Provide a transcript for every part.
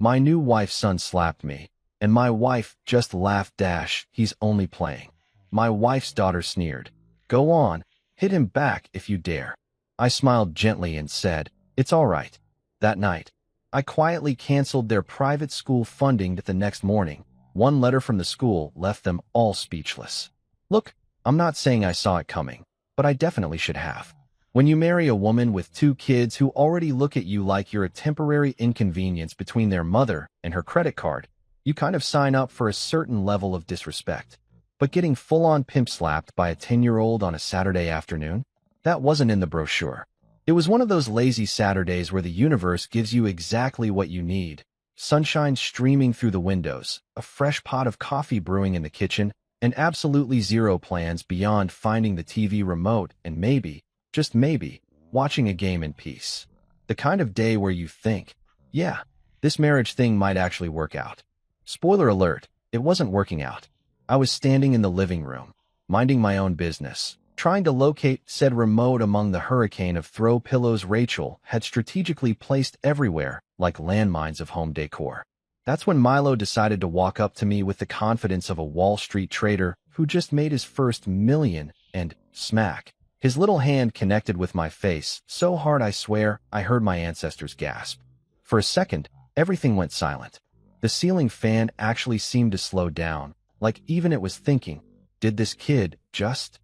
My new wife's son slapped me, and my wife just laughed. He's only playing. My wife's daughter sneered. Go on, hit him back if you dare. I smiled gently and said, it's all right. That night, I quietly canceled their private school funding. The next morning, one letter from the school left them all speechless. Look, I'm not saying I saw it coming, but I definitely should have. When you marry a woman with 2 kids who already look at you like you're a temporary inconvenience between their mother and her credit card, you kind of sign up for a certain level of disrespect. But getting full-on pimp-slapped by a 10-year-old on a Saturday afternoon? That wasn't in the brochure. It was one of those lazy Saturdays where the universe gives you exactly what you need. Sunshine streaming through the windows, a fresh pot of coffee brewing in the kitchen, and absolutely zero plans beyond finding the TV remote and maybe, just maybe, watching a game in peace. The kind of day where you think, yeah, this marriage thing might actually work out. Spoiler alert, it wasn't working out. I was standing in the living room, minding my own business, trying to locate said remote among the hurricane of throw pillows Rachel had strategically placed everywhere, like landmines of home decor. That's when Milo decided to walk up to me with the confidence of a Wall Street trader who just made his first million, and smack. His little hand connected with my face, so hard I swear I heard my ancestors gasp. For a second, everything went silent. The ceiling fan actually seemed to slow down, like even it was thinking, did this kid just...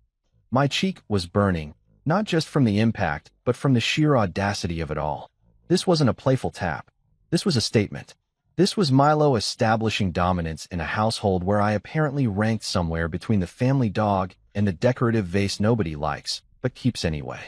My cheek was burning, not just from the impact, but from the sheer audacity of it all. This wasn't a playful tap. This was a statement. This was Milo establishing dominance in a household where I apparently ranked somewhere between the family dog and the decorative vase nobody likes, but keeps anyway.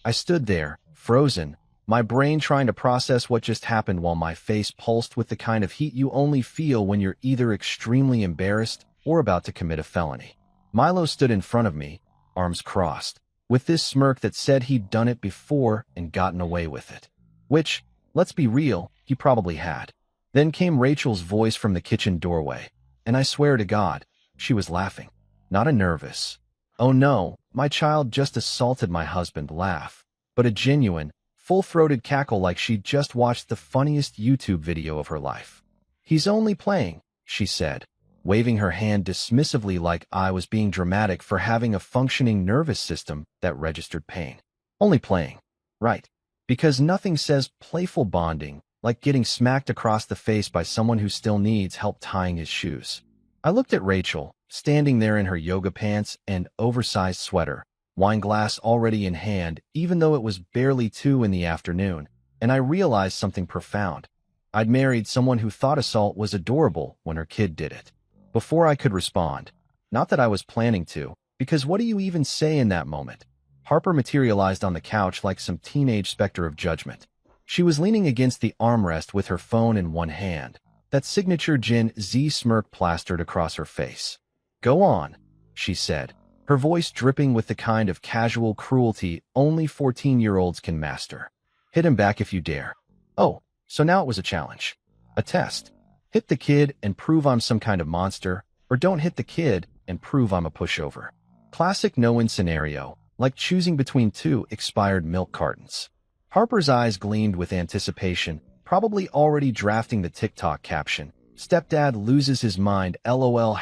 I stood there, frozen, my brain trying to process what just happened while my face pulsed with the kind of heat you only feel when you're either extremely embarrassed or about to commit a felony. Milo stood in front of me, arms crossed, with this smirk that said he'd done it before and gotten away with it. Which, let's be real, he probably had. Then came Rachel's voice from the kitchen doorway, and I swear to God, she was laughing. Not a nervous, oh no, my child just assaulted my husband laugh, but a genuine, full-throated cackle like she'd just watched the funniest YouTube video of her life. He's only playing, she said, waving her hand dismissively like I was being dramatic for having a functioning nervous system that registered pain. Only playing. Right. Because nothing says playful bonding like getting smacked across the face by someone who still needs help tying his shoes. I looked at Rachel, standing there in her yoga pants and oversized sweater, wine glass already in hand, even though it was barely 2 in the afternoon, and I realized something profound. I'd married someone who thought assault was adorable when her kid did it. Before I could respond, not that I was planning to, because what do you even say in that moment? Harper materialized on the couch like some teenage specter of judgment. She was leaning against the armrest with her phone in one hand, that signature Gen Z smirk plastered across her face. Go on, she said, her voice dripping with the kind of casual cruelty only 14-year-olds can master. Hit him back if you dare. Oh, so now it was a challenge. A test. Hit the kid and prove I'm some kind of monster, or don't hit the kid and prove I'm a pushover. Classic no-win scenario, like choosing between 2 expired milk cartons. Harper's eyes gleamed with anticipation, probably already drafting the TikTok caption. Stepdad loses his mind, LOL,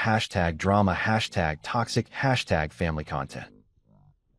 #drama, #toxic, #family content.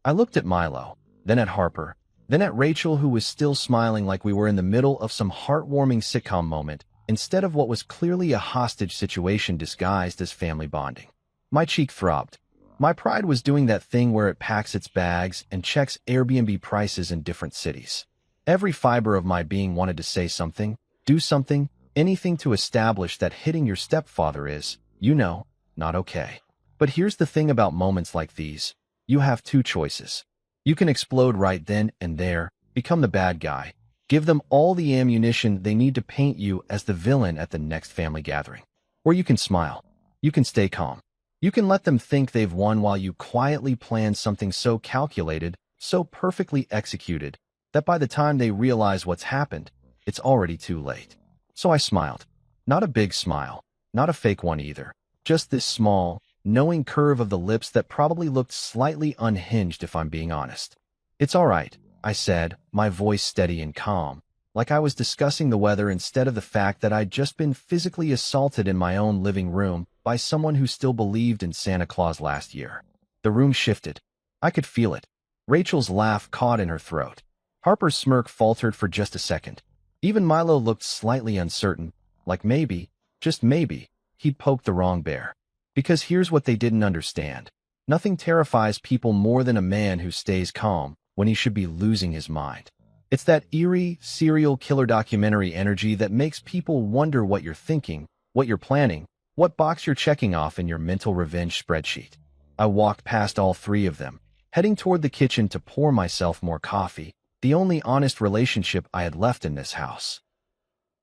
I looked at Milo, then at Harper, then at Rachel, who was still smiling like we were in the middle of some heartwarming sitcom moment, instead of what was clearly a hostage situation disguised as family bonding. My cheek throbbed. My pride was doing that thing where it packs its bags and checks Airbnb prices in different cities. Every fiber of my being wanted to say something, do something, anything to establish that hitting your stepfather is, you know, not okay. But here's the thing about moments like these. You have 2 choices. You can explode right then and there, become the bad guy, give them all the ammunition they need to paint you as the villain at the next family gathering. Or you can smile. You can stay calm. You can let them think they've won while you quietly plan something so calculated, so perfectly executed, that by the time they realize what's happened, it's already too late. So I smiled. Not a big smile, not a fake one either. Just this small, knowing curve of the lips that probably looked slightly unhinged if I'm being honest. It's all right, I said, my voice steady and calm. like I was discussing the weather instead of the fact that I'd just been physically assaulted in my own living room by someone who still believed in Santa Claus last year. The room shifted. I could feel it. Rachel's laugh caught in her throat. Harper's smirk faltered for just a second. Even Milo looked slightly uncertain, like maybe, just maybe, he'd poked the wrong bear. Because here's what they didn't understand. Nothing terrifies people more than a man who stays calm when he should be losing his mind. It's that eerie, serial killer documentary energy that makes people wonder what you're thinking, what you're planning, what box you're checking off in your mental revenge spreadsheet. I walked past all three of them, heading toward the kitchen to pour myself more coffee, the only honest relationship I had left in this house.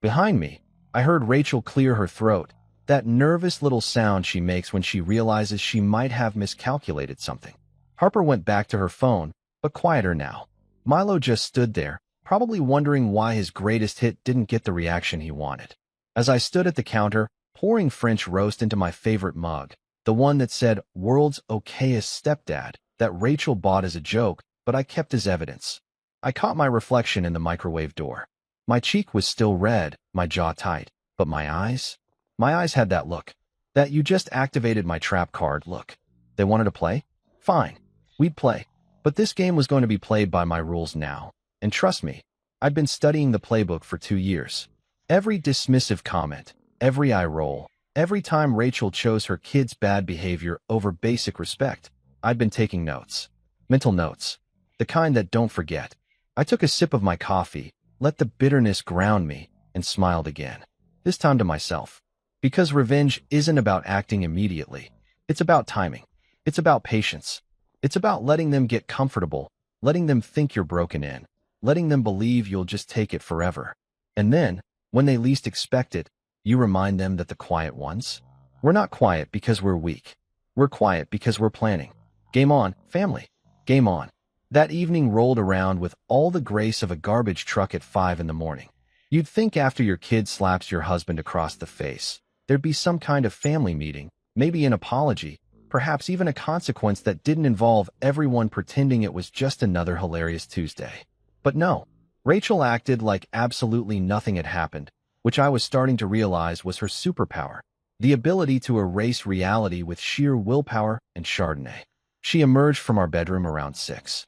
Behind me, I heard Rachel clear her throat, that nervous little sound she makes when she realizes she might have miscalculated something. Harper went back to her phone, but quieter now. Milo just stood there, probably wondering why his greatest hit didn't get the reaction he wanted. As I stood at the counter, pouring French roast into my favorite mug, the one that said, "World's okayest stepdad," that Rachel bought as a joke, but I kept as evidence. I caught my reflection in the microwave door. My cheek was still red, my jaw tight, but my eyes? My eyes had that look. That "you just activated my trap card" look. They wanted to play? Fine. We'd play. But this game was going to be played by my rules now. And trust me, I'd been studying the playbook for 2 years. Every dismissive comment, every eye roll, every time Rachel chose her kid's bad behavior over basic respect, I'd been taking notes. Mental notes. The kind that don't forget. I took a sip of my coffee, let the bitterness ground me, and smiled again. This time to myself. Because revenge isn't about acting immediately. It's about timing. It's about patience. It's about letting them get comfortable, letting them think you're broken in, letting them believe you'll just take it forever. And then, when they least expect it, you remind them that the quiet ones? We're not quiet because we're weak. We're quiet because we're planning. Game on, family. Game on. That evening rolled around with all the grace of a garbage truck at 5 in the morning. You'd think after your kid slaps your husband across the face, there'd be some kind of family meeting, maybe an apology, perhaps even a consequence that didn't involve everyone pretending it was just another hilarious Tuesday. But no, Rachel acted like absolutely nothing had happened, which I was starting to realize was her superpower, the ability to erase reality with sheer willpower and Chardonnay. She emerged from our bedroom around 6.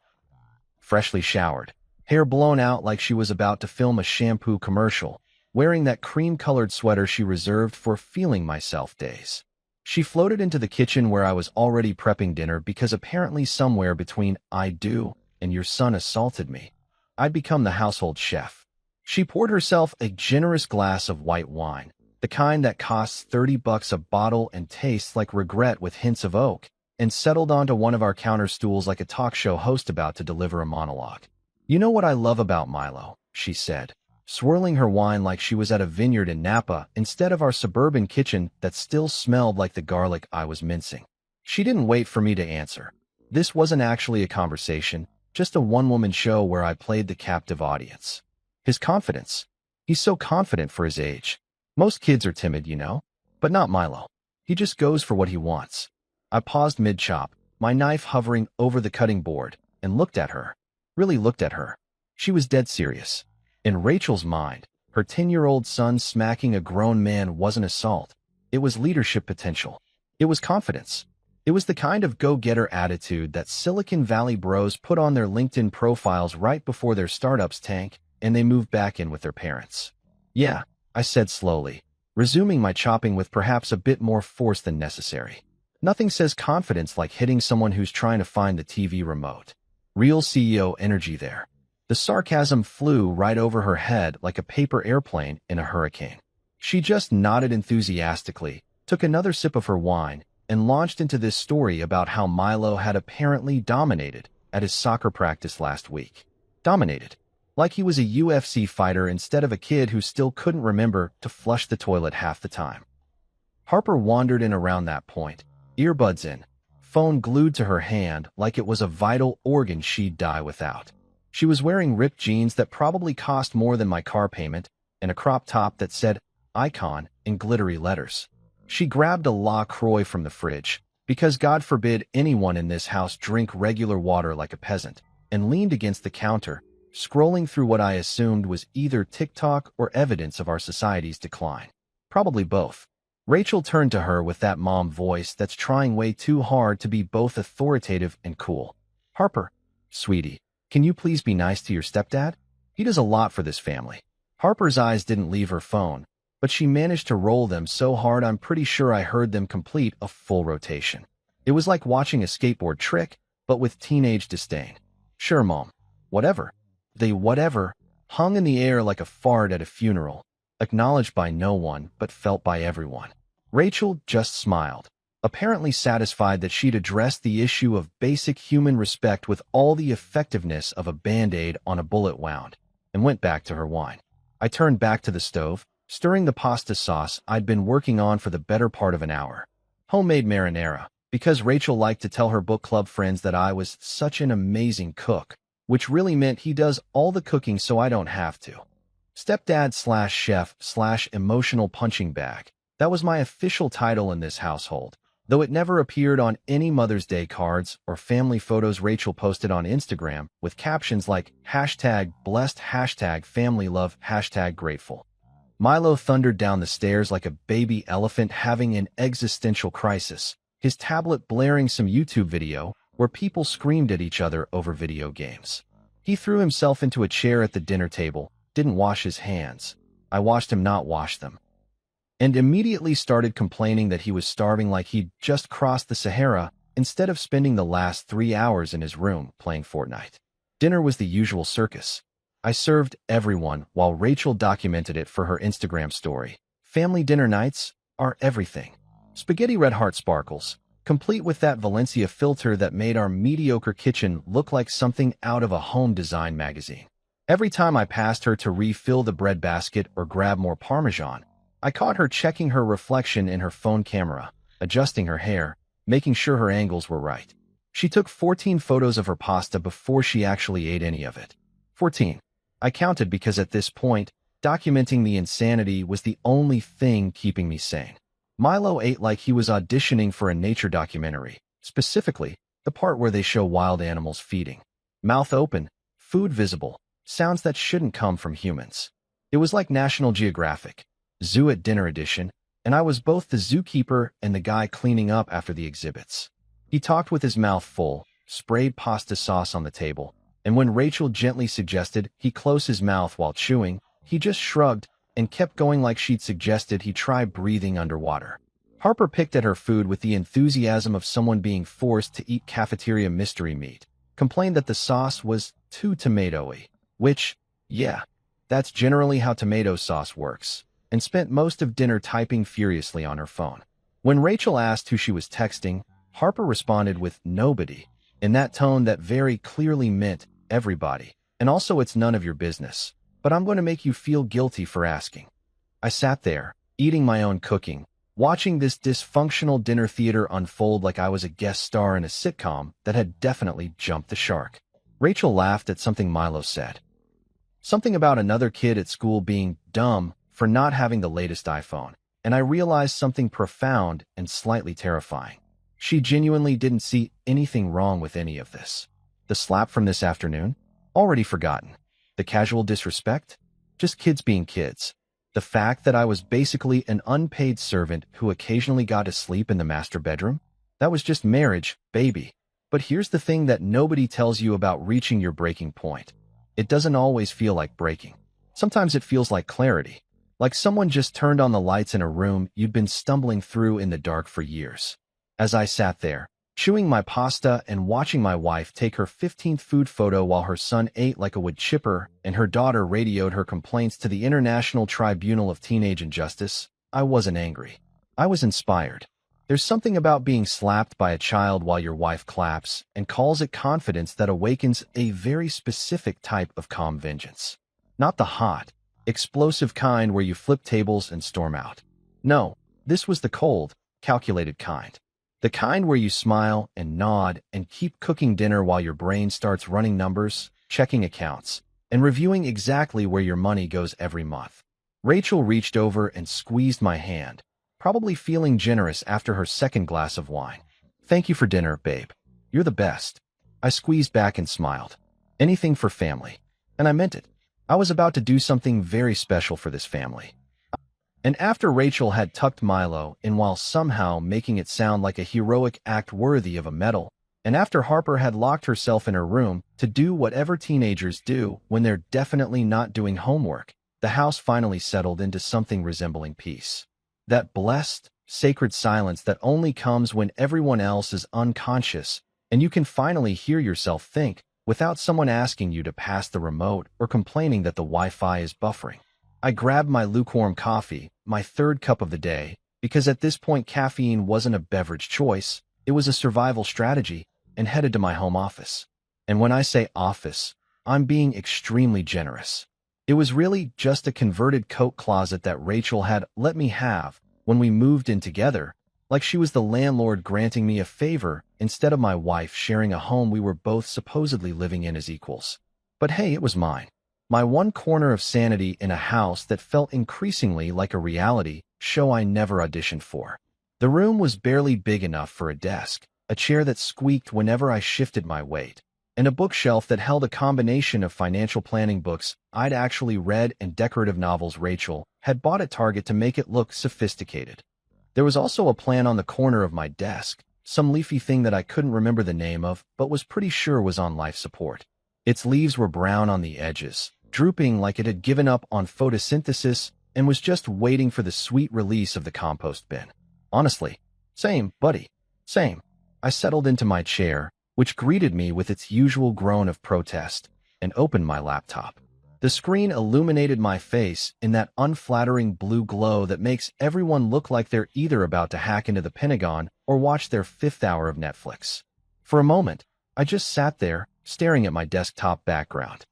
Freshly showered, hair blown out like she was about to film a shampoo commercial, wearing that cream-colored sweater she reserved for feeling myself days. She floated into the kitchen where I was already prepping dinner because apparently somewhere between "I do" and "your son assaulted me," I'd become the household chef. She poured herself a generous glass of white wine, the kind that costs $30 a bottle and tastes like regret with hints of oak, and settled onto one of our counter stools like a talk show host about to deliver a monologue. "You know what I love about Milo," she said, swirling her wine like she was at a vineyard in Napa instead of our suburban kitchen that still smelled like the garlic I was mincing. She didn't wait for me to answer. This wasn't actually a conversation, just a one-woman show where I played the captive audience. His confidence. He's so confident for his age. Most kids are timid, you know, but not Milo. He just goes for what he wants. I paused mid-chop, my knife hovering over the cutting board, and looked at her. Really looked at her. She was dead serious. In Rachel's mind, her 10-year-old son smacking a grown man wasn't assault. It was leadership potential. It was confidence. It was the kind of go-getter attitude that Silicon Valley bros put on their LinkedIn profiles right before their startups tank and they move back in with their parents. "Yeah," I said slowly, resuming my chopping with perhaps a bit more force than necessary. Nothing says confidence like hitting someone who's trying to find the TV remote. Real CEO energy there. The sarcasm flew right over her head like a paper airplane in a hurricane. She just nodded enthusiastically, took another sip of her wine, and launched into this story about how Milo had apparently dominated at his soccer practice last week. Dominated. Like he was a UFC fighter instead of a kid who still couldn't remember to flush the toilet half the time. Harper wandered in around that point, earbuds in, phone glued to her hand like it was a vital organ she'd die without. She was wearing ripped jeans that probably cost more than my car payment, and a crop top that said "Icon" in glittery letters. She grabbed a La Croix from the fridge, because God forbid anyone in this house drink regular water like a peasant, and leaned against the counter, scrolling through what I assumed was either TikTok or evidence of our society's decline. Probably both. Rachel turned to her with that mom voice that's trying way too hard to be both authoritative and cool. Harper, sweetie, can you please be nice to your stepdad? He does a lot for this family. Harper's eyes didn't leave her phone, but she managed to roll them so hard I'm pretty sure I heard them complete a full rotation. It was like watching a skateboard trick, but with teenage disdain. Sure, Mom. Whatever. The whatever hung in the air like a fart at a funeral, acknowledged by no one but felt by everyone. Rachel just smiled, apparently satisfied that she'd addressed the issue of basic human respect with all the effectiveness of a Band-Aid on a bullet wound, and went back to her wine. I turned back to the stove, stirring the pasta sauce I'd been working on for the better part of an hour. Homemade marinara, because Rachel liked to tell her book club friends that I was such an amazing cook, which really meant he does all the cooking so I don't have to. Stepdad/chef/emotional punching bag. That was my official title in this household, though it never appeared on any Mother's Day cards or family photos Rachel posted on Instagram with captions like #blessed, #family love, #grateful. Milo thundered down the stairs like a baby elephant having an existential crisis, his tablet blaring some YouTube video where people screamed at each other over video games. He threw himself into a chair at the dinner table, didn't wash his hands. I watched him not wash them, and immediately started complaining that he was starving like he'd just crossed the Sahara instead of spending the last 3 hours in his room playing Fortnite. Dinner was the usual circus. I served everyone while Rachel documented it for her Instagram story. Family dinner nights are everything. Spaghetti red heart sparkles, complete with that Valencia filter that made our mediocre kitchen look like something out of a home design magazine. Every time I passed her to refill the bread basket or grab more Parmesan, I caught her checking her reflection in her phone camera, adjusting her hair, making sure her angles were right. She took 14 photos of her pasta before she actually ate any of it. 14. I counted because at this point, documenting the insanity was the only thing keeping me sane. Milo ate like he was auditioning for a nature documentary, specifically the part where they show wild animals feeding. Mouth open, food visible, sounds that shouldn't come from humans. It was like National Geographic, Zoo at Dinner edition, and I was both the zookeeper and the guy cleaning up after the exhibits. He talked with his mouth full, sprayed pasta sauce on the table, and when Rachel gently suggested he close his mouth while chewing, he just shrugged and kept going like she'd suggested he try breathing underwater. Harper picked at her food with the enthusiasm of someone being forced to eat cafeteria mystery meat, complained that the sauce was too tomatoey, which, yeah, that's generally how tomato sauce works, and spent most of dinner typing furiously on her phone. When Rachel asked who she was texting, Harper responded with nobody, in that tone that very clearly meant everybody, and also it's none of your business, but I'm going to make you feel guilty for asking. I sat there, eating my own cooking, watching this dysfunctional dinner theater unfold like I was a guest star in a sitcom that had definitely jumped the shark. Rachel laughed at something Milo said. Something about another kid at school being dumb for not having the latest iPhone, and I realized something profound and slightly terrifying. She genuinely didn't see anything wrong with any of this. The slap from this afternoon? Already forgotten. The casual disrespect? Just kids being kids. The fact that I was basically an unpaid servant who occasionally got to sleep in the master bedroom? That was just marriage, baby. But here's the thing that nobody tells you about reaching your breaking point. It doesn't always feel like breaking. Sometimes it feels like clarity. Like someone just turned on the lights in a room you'd been stumbling through in the dark for years. As I sat there, chewing my pasta and watching my wife take her 15th food photo while her son ate like a wood chipper and her daughter radioed her complaints to the International Tribunal of Teenage Injustice, I wasn't angry. I was inspired. There's something about being slapped by a child while your wife claps and calls it confidence that awakens a very specific type of calm vengeance. Not the hot, explosive kind where you flip tables and storm out. No, this was the cold, calculated kind. The kind where you smile and nod and keep cooking dinner while your brain starts running numbers, checking accounts, and reviewing exactly where your money goes every month. Rachel reached over and squeezed my hand, probably feeling generous after her second glass of wine. Thank you for dinner, babe. You're the best. I squeezed back and smiled. Anything for family. And I meant it. I was about to do something very special for this family. And after Rachel had tucked Milo in while somehow making it sound like a heroic act worthy of a medal, and after Harper had locked herself in her room to do whatever teenagers do when they're definitely not doing homework, the house finally settled into something resembling peace. That blessed, sacred silence that only comes when everyone else is unconscious, and you can finally hear yourself think without someone asking you to pass the remote or complaining that the Wi-Fi is buffering. I grabbed my lukewarm coffee, my third cup of the day, because at this point caffeine wasn't a beverage choice, it was a survival strategy, and headed to my home office. And when I say office, I'm being extremely generous. It was really just a converted coat closet that Rachel had let me have when we moved in together, like she was the landlord granting me a favor instead of my wife sharing a home we were both supposedly living in as equals. But hey, it was mine. My one corner of sanity in a house that felt increasingly like a reality show I never auditioned for. The room was barely big enough for a desk, a chair that squeaked whenever I shifted my weight, and a bookshelf that held a combination of financial planning books I'd actually read and decorative novels Rachel had bought at Target to make it look sophisticated. There was also a plant on the corner of my desk, some leafy thing that I couldn't remember the name of but was pretty sure was on life support. Its leaves were brown on the edges, drooping like it had given up on photosynthesis and was just waiting for the sweet release of the compost bin. Honestly, same, buddy, same. I settled into my chair, which greeted me with its usual groan of protest, and opened my laptop. The screen illuminated my face in that unflattering blue glow that makes everyone look like they're either about to hack into the Pentagon or watch their 5th hour of Netflix. For a moment, I just sat there, staring at my desktop background.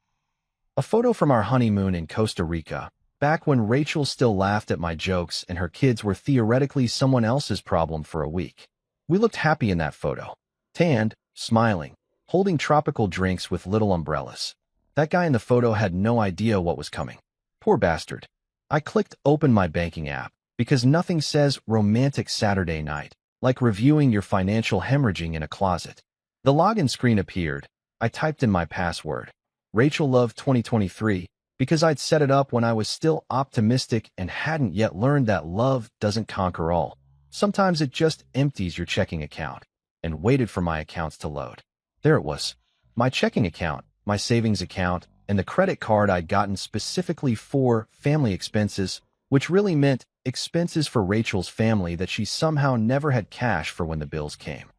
A photo from our honeymoon in Costa Rica, back when Rachel still laughed at my jokes and her kids were theoretically someone else's problem for a week. We looked happy in that photo, tanned, smiling, holding tropical drinks with little umbrellas. That guy in the photo had no idea what was coming. Poor bastard. I clicked open my banking app because nothing says romantic Saturday night like reviewing your financial hemorrhaging in a closet. The login screen appeared. I typed in my password, Rachel Love 2023, because I'd set it up when I was still optimistic and hadn't yet learned that love doesn't conquer all. Sometimes it just empties your checking account, and waited for my accounts to load. There it was. My checking account, my savings account, and the credit card I'd gotten specifically for family expenses, which really meant expenses for Rachel's family that she somehow never had cash for when the bills came.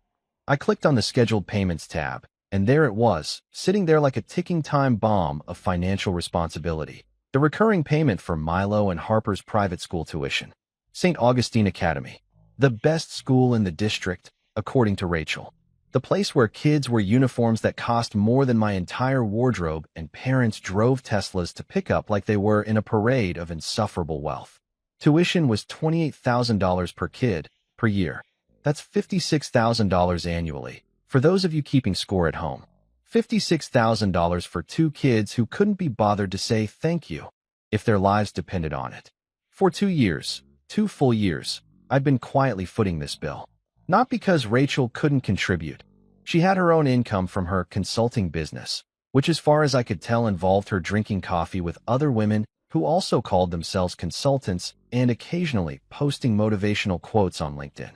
I clicked on the Scheduled Payments tab, and there it was, sitting there like a ticking time bomb of financial responsibility. The recurring payment for Milo and Harper's private school tuition. St. Augustine Academy. The best school in the district, according to Rachel. The place where kids wear uniforms that cost more than my entire wardrobe and parents drove Teslas to pick up like they were in a parade of insufferable wealth. Tuition was $28,000 per kid, per year. That's $56,000 annually. For those of you keeping score at home, $56,000 for 2 kids who couldn't be bothered to say thank you if their lives depended on it. For 2 years, 2 full years, I'd been quietly footing this bill. Not because Rachel couldn't contribute. She had her own income from her consulting business, which as far as I could tell involved her drinking coffee with other women who also called themselves consultants and occasionally posting motivational quotes on LinkedIn.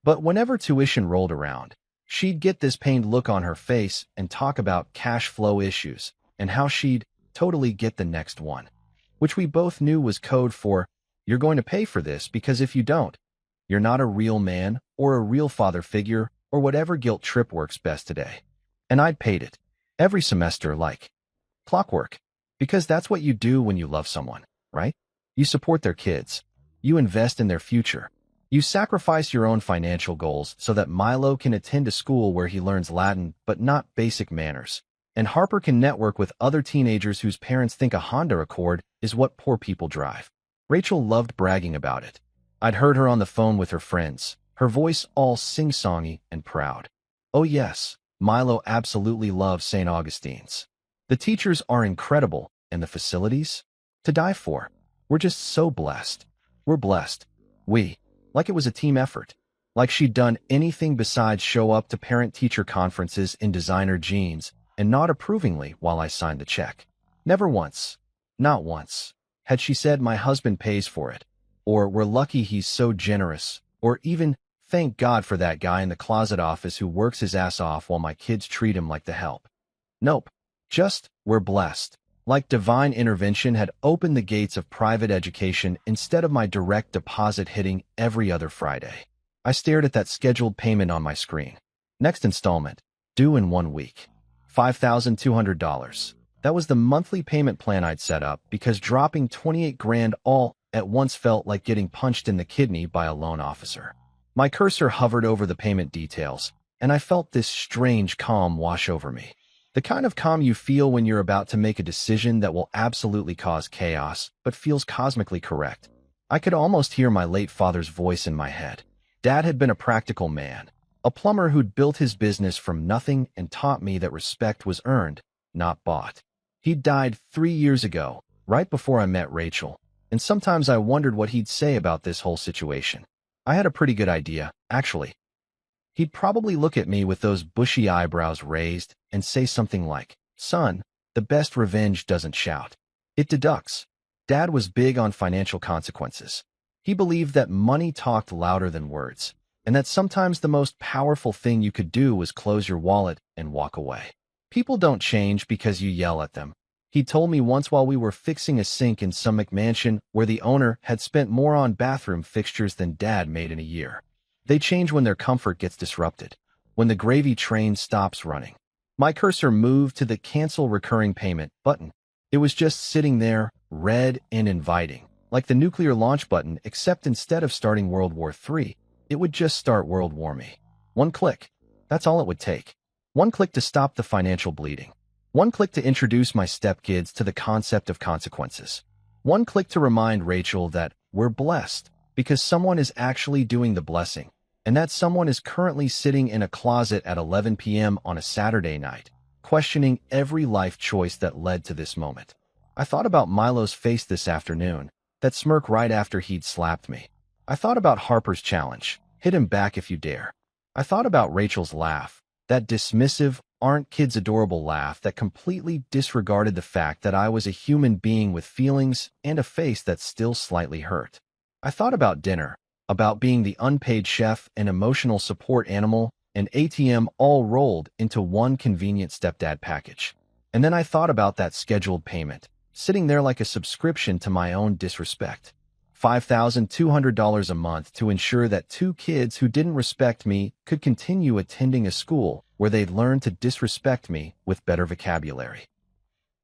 But whenever tuition rolled around, she'd get this pained look on her face and talk about cash flow issues and how she'd totally get the next one, which we both knew was code for, you're going to pay for this because if you don't, you're not a real man or a real father figure or whatever guilt trip works best today. And I'd paid it every semester like clockwork, because that's what you do when you love someone, right? You support their kids. You invest in their future. You sacrifice your own financial goals so that Milo can attend a school where he learns Latin but not basic manners, and Harper can network with other teenagers whose parents think a Honda Accord is what poor people drive. Rachel loved bragging about it. I'd heard her on the phone with her friends, her voice all sing-songy and proud. Oh yes, Milo absolutely loves St. Augustine's. The teachers are incredible, and the facilities? To die for. We're just so blessed. We're blessed. Like it was a team effort. Like she'd done anything besides show up to parent-teacher conferences in designer jeans and nod approvingly while I signed the check. Never once. Not once. Had she said my husband pays for it, or we're lucky he's so generous, or even thank God for that guy in the closet office who works his ass off while my kids treat him like the help. Nope. Just, we're blessed. Like divine intervention had opened the gates of private education instead of my direct deposit hitting every other Friday. I stared at that scheduled payment on my screen. Next installment, due in 1 week. $5,200. That was the monthly payment plan I'd set up because dropping 28 grand all at once felt like getting punched in the kidney by a loan officer. My cursor hovered over the payment details, and I felt this strange calm wash over me. The kind of calm you feel when you're about to make a decision that will absolutely cause chaos, but feels cosmically correct. I could almost hear my late father's voice in my head. Dad had been a practical man, a plumber who'd built his business from nothing and taught me that respect was earned, not bought. He died 3 years ago, right before I met Rachel, and sometimes I wondered what he'd say about this whole situation. I had a pretty good idea, actually. He'd probably look at me with those bushy eyebrows raised and say something like, "Son, the best revenge doesn't shout. It deducts." Dad was big on financial consequences. He believed that money talked louder than words, and that sometimes the most powerful thing you could do was close your wallet and walk away. People don't change because you yell at them. He told me once while we were fixing a sink in some McMansion where the owner had spent more on bathroom fixtures than Dad made in a year. They change when their comfort gets disrupted, when the gravy train stops running. My cursor moved to the Cancel Recurring Payment button. It was just sitting there, red and inviting, like the nuclear launch button, except instead of starting World War III, it would just start World War Me. 1 click. That's all it would take. 1 click to stop the financial bleeding. 1 click to introduce my stepkids to the concept of consequences. 1 click to remind Rachel that we're blessed because someone is actually doing the blessing, and that someone is currently sitting in a closet at 11 p.m. on a Saturday night, questioning every life choice that led to this moment. I thought about Milo's face this afternoon, that smirk right after he'd slapped me. I thought about Harper's challenge, hit him back if you dare. I thought about Rachel's laugh, that dismissive, aren't kids adorable laugh that completely disregarded the fact that I was a human being with feelings and a face that still slightly hurt. I thought about dinner, about being the unpaid chef and emotional support animal and ATM all rolled into one convenient stepdad package. And then I thought about that scheduled payment, sitting there like a subscription to my own disrespect. $5,200 a month to ensure that 2 kids who didn't respect me could continue attending a school where they'd learn to disrespect me with better vocabulary.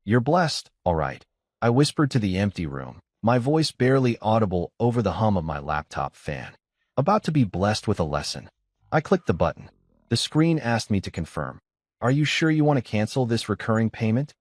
You're blessed, all right, I whispered to the empty room, my voice barely audible over the hum of my laptop fan. About to be blessed with a lesson. I clicked the button. The screen asked me to confirm. Are you sure you want to cancel this recurring payment?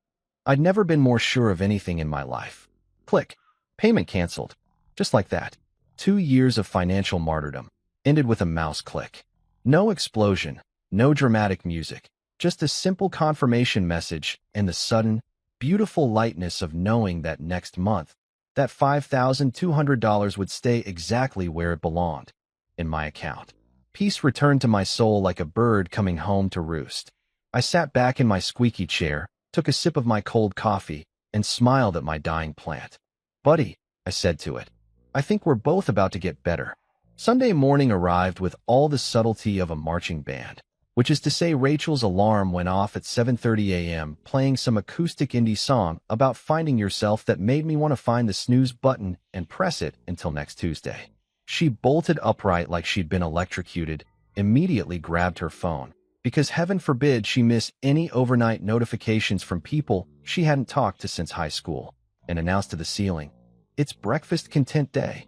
I'd never been more sure of anything in my life. Click. Payment canceled. Just like that. 2 years of financial martyrdom ended with a mouse click. No explosion, no dramatic music, just a simple confirmation message and the sudden, beautiful lightness of knowing that next month, that $5,200 would stay exactly where it belonged, in my account. Peace returned to my soul like a bird coming home to roost. I sat back in my squeaky chair, took a sip of my cold coffee, and smiled at my dying plant. Buddy, I said to it, I think we're both about to get better. Sunday morning arrived with all the subtlety of a marching band, which is to say Rachel's alarm went off at 7:30 a.m. playing some acoustic indie song about finding yourself that made me want to find the snooze button and press it until next Tuesday. She bolted upright like she'd been electrocuted, immediately grabbed her phone, because heaven forbid she miss any overnight notifications from people she hadn't talked to since high school, and announced to the ceiling, "It's breakfast content day."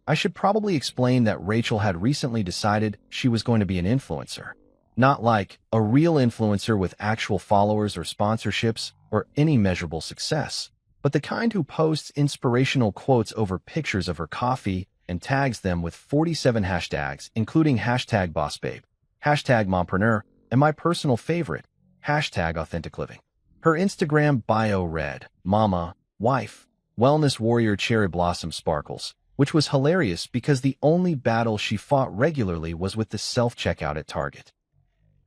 I should probably explain that Rachel had recently decided she was going to be an influencer. Not like a real influencer with actual followers or sponsorships or any measurable success, but the kind who posts inspirational quotes over pictures of her coffee and tags them with 47 hashtags, including hashtag bossbabe, hashtag mompreneur, and my personal favorite, hashtag authentic living. Her Instagram bio read, Mama, Wife, Wellness Warrior Cherry Blossom Sparkles, which was hilarious because the only battle she fought regularly was with the self-checkout at Target.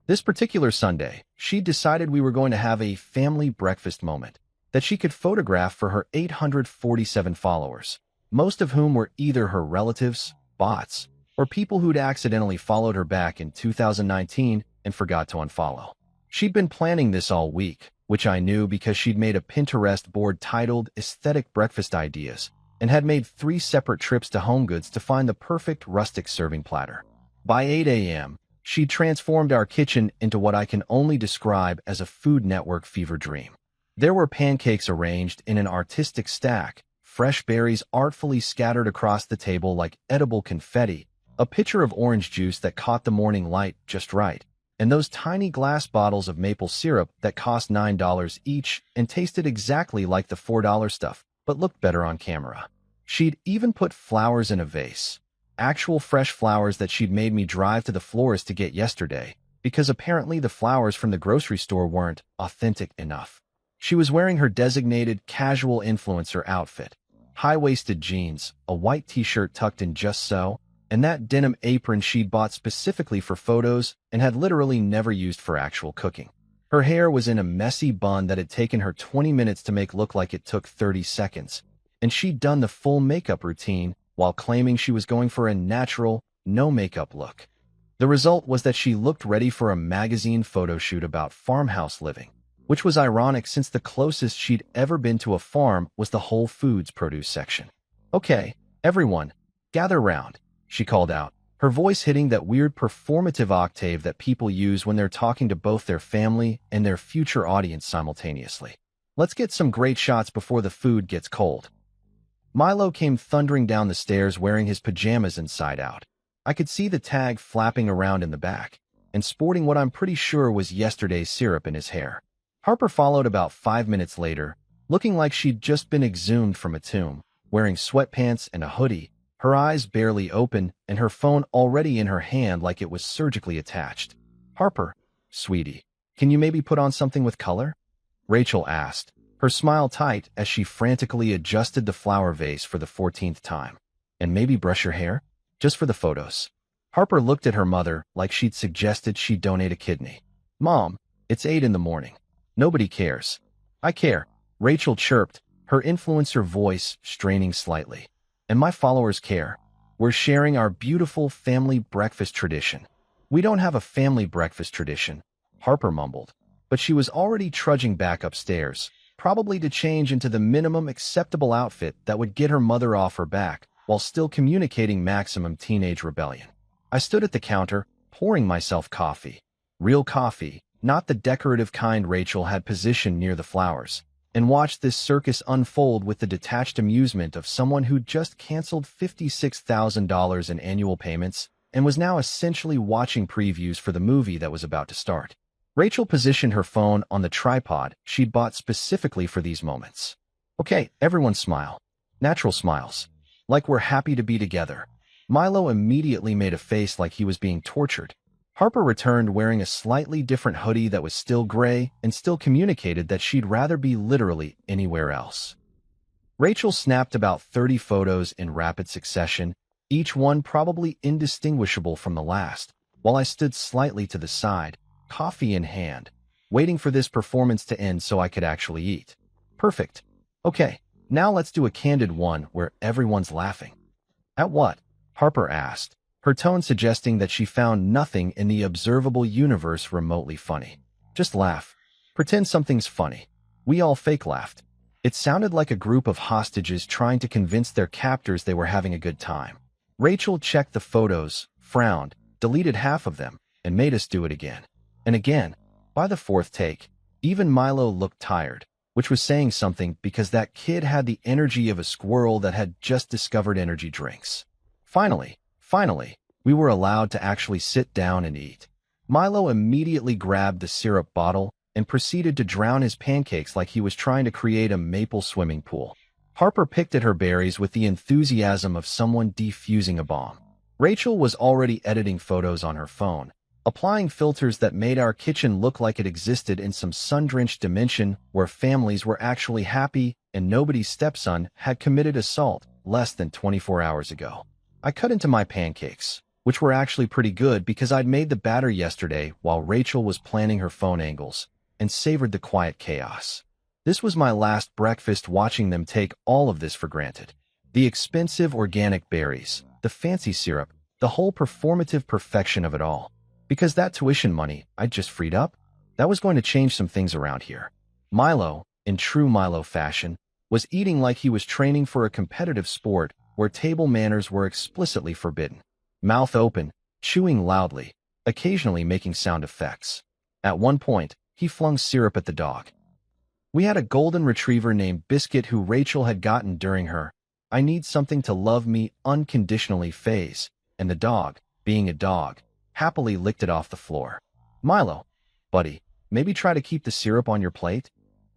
This particular Sunday, she decided we were going to have a family breakfast moment. that she could photograph for her 847 followers, most of whom were either her relatives, bots, or people who'd accidentally followed her back in 2019 and forgot to unfollow. She'd been planning this all week, which I knew because she'd made a Pinterest board titled Aesthetic Breakfast Ideas and had made 3 separate trips to HomeGoods to find the perfect rustic serving platter. By 8 a.m., she'd transformed our kitchen into what I can only describe as a Food Network fever dream. There were pancakes arranged in an artistic stack, fresh berries artfully scattered across the table like edible confetti, a pitcher of orange juice that caught the morning light just right, and those tiny glass bottles of maple syrup that cost $9 each and tasted exactly like the $4 stuff, but looked better on camera. She'd even put flowers in a vase, actual fresh flowers that she'd made me drive to the florist to get yesterday, because apparently the flowers from the grocery store weren't authentic enough. She was wearing her designated casual influencer outfit, high-waisted jeans, a white t-shirt tucked in just so, and that denim apron she'd bought specifically for photos and had literally never used for actual cooking. Her hair was in a messy bun that had taken her 20 minutes to make look like it took 30 seconds, and she'd done the full makeup routine while claiming she was going for a natural, no-makeup look. The result was that she looked ready for a magazine photo shoot about farmhouse living, which was ironic since the closest she'd ever been to a farm was the Whole Foods produce section. "Okay, everyone, gather round," she called out, her voice hitting that weird performative octave that people use when they're talking to both their family and their future audience simultaneously. "Let's get some great shots before the food gets cold." Milo came thundering down the stairs wearing his pajamas inside out. I could see the tag flapping around in the back, and sporting what I'm pretty sure was yesterday's syrup in his hair. Harper followed about 5 minutes later, looking like she'd just been exhumed from a tomb, wearing sweatpants and a hoodie, her eyes barely open and her phone already in her hand like it was surgically attached. "Harper, sweetie, can you maybe put on something with color?" Rachel asked, her smile tight as she frantically adjusted the flower vase for the 14th time. "And maybe brush your hair? Just for the photos." Harper looked at her mother like she'd suggested she donate a kidney. "Mom, it's 8 in the morning. Nobody cares." "I care," Rachel chirped, her influencer voice straining slightly. "And my followers care. We're sharing our beautiful family breakfast tradition." "We don't have a family breakfast tradition," Harper mumbled, but she was already trudging back upstairs, probably to change into the minimum acceptable outfit that would get her mother off her back while still communicating maximum teenage rebellion. I stood at the counter, pouring myself coffee. Real coffee, not the decorative kind Rachel had positioned near the flowers, and watched this circus unfold with the detached amusement of someone who'd just canceled $56,000 in annual payments and was now essentially watching previews for the movie that was about to start. Rachel positioned her phone on the tripod she'd bought specifically for these moments. "Okay, everyone smile. Natural smiles. Like we're happy to be together." Milo immediately made a face like he was being tortured. Harper returned wearing a slightly different hoodie that was still gray and still communicated that she'd rather be literally anywhere else. Rachel snapped about 30 photos in rapid succession, each one probably indistinguishable from the last, while I stood slightly to the side, coffee in hand, waiting for this performance to end so I could actually eat. "Perfect. Okay, now let's do a candid one where everyone's laughing." "At what?" Harper asked, her tone suggesting that she found nothing in the observable universe remotely funny. "Just laugh. Pretend something's funny." We all fake laughed. It sounded like a group of hostages trying to convince their captors they were having a good time. Rachel checked the photos, frowned, deleted half of them, and made us do it again. And again. By the 4th take, even Milo looked tired, which was saying something because that kid had the energy of a squirrel that had just discovered energy drinks. Finally, we were allowed to actually sit down and eat. Milo immediately grabbed the syrup bottle and proceeded to drown his pancakes like he was trying to create a maple swimming pool. Harper picked at her berries with the enthusiasm of someone defusing a bomb. Rachel was already editing photos on her phone, applying filters that made our kitchen look like it existed in some sun-drenched dimension where families were actually happy and nobody's stepson had committed assault less than 24 hours ago. I cut into my pancakes, which were actually pretty good because I'd made the batter yesterday while Rachel was planning her phone angles, and savored the quiet chaos. This was my last breakfast watching them take all of this for granted. The expensive organic berries, the fancy syrup, the whole performative perfection of it all. Because that tuition money I'd just freed up, that was going to change some things around here. Milo, in true Milo fashion, was eating like he was training for a competitive sport where table manners were explicitly forbidden. Mouth open, chewing loudly, occasionally making sound effects. At one point, he flung syrup at the dog. We had a golden retriever named Biscuit who Rachel had gotten during her "I need something to love me unconditionally" phase, and the dog, being a dog, happily licked it off the floor. "Milo, buddy, maybe try to keep the syrup on your plate?"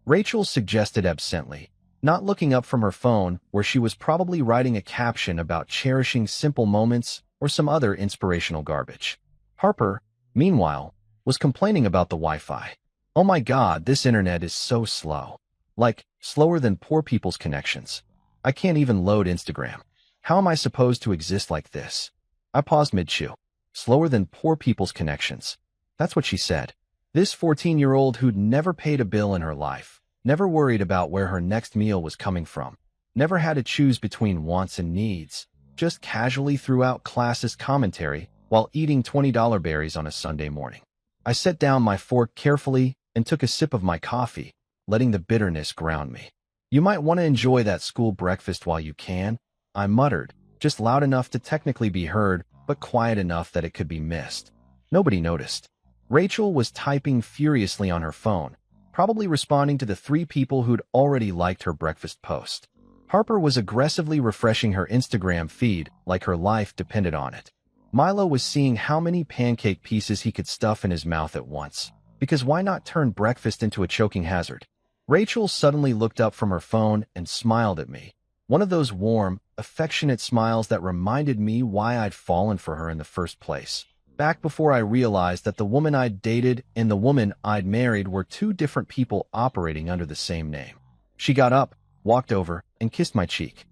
Rachel suggested absently, not looking up from her phone where she was probably writing a caption about cherishing simple moments or some other inspirational garbage. Harper, meanwhile, was complaining about the Wi-Fi. "Oh my God, this internet is so slow. Like, slower than poor people's connections. I can't even load Instagram. How am I supposed to exist like this?" I paused mid-chew. Slower than poor people's connections. That's what she said. This 14-year-old who'd never paid a bill in her life, never worried about where her next meal was coming from, never had to choose between wants and needs, just casually threw out classist commentary while eating $20 berries on a Sunday morning. I set down my fork carefully and took a sip of my coffee, letting the bitterness ground me. "You might want to enjoy that school breakfast while you can," I muttered, just loud enough to technically be heard, but quiet enough that it could be missed. Nobody noticed. Rachel was typing furiously on her phone, probably responding to the 3 people who'd already liked her breakfast post. Harper was aggressively refreshing her Instagram feed like her life depended on it. Milo was seeing how many pancake pieces he could stuff in his mouth at once, because why not turn breakfast into a choking hazard? Rachel suddenly looked up from her phone and smiled at me. One of those warm, affectionate smiles that reminded me why I'd fallen for her in the first place. Back before I realized that the woman I'd dated and the woman I'd married were 2 different people operating under the same name. She got up, walked over, and kissed my cheek.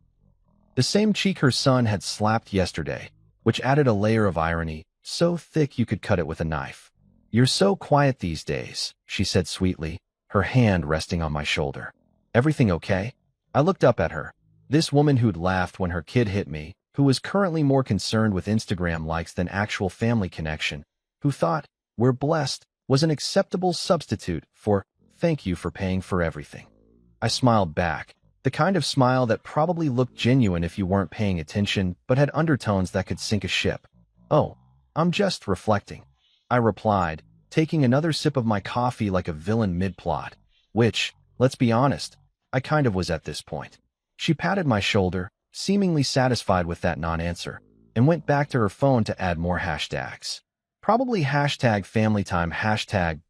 The same cheek her son had slapped yesterday, which added a layer of irony, so thick you could cut it with a knife. "You're so quiet these days," she said sweetly, her hand resting on my shoulder. "Everything okay?" I looked up at her. This woman who'd laughed when her kid hit me, who was currently more concerned with Instagram likes than actual family connection, who thought "we're blessed" was an acceptable substitute for "thank you for paying for everything." I smiled back, the kind of smile that probably looked genuine if you weren't paying attention but had undertones that could sink a ship. "Oh, I'm just reflecting," I replied, taking another sip of my coffee like a villain mid-plot, which, let's be honest, I kind of was at this point. She patted my shoulder, seemingly satisfied with that non-answer, and went back to her phone to add more hashtags. Probably #familytime,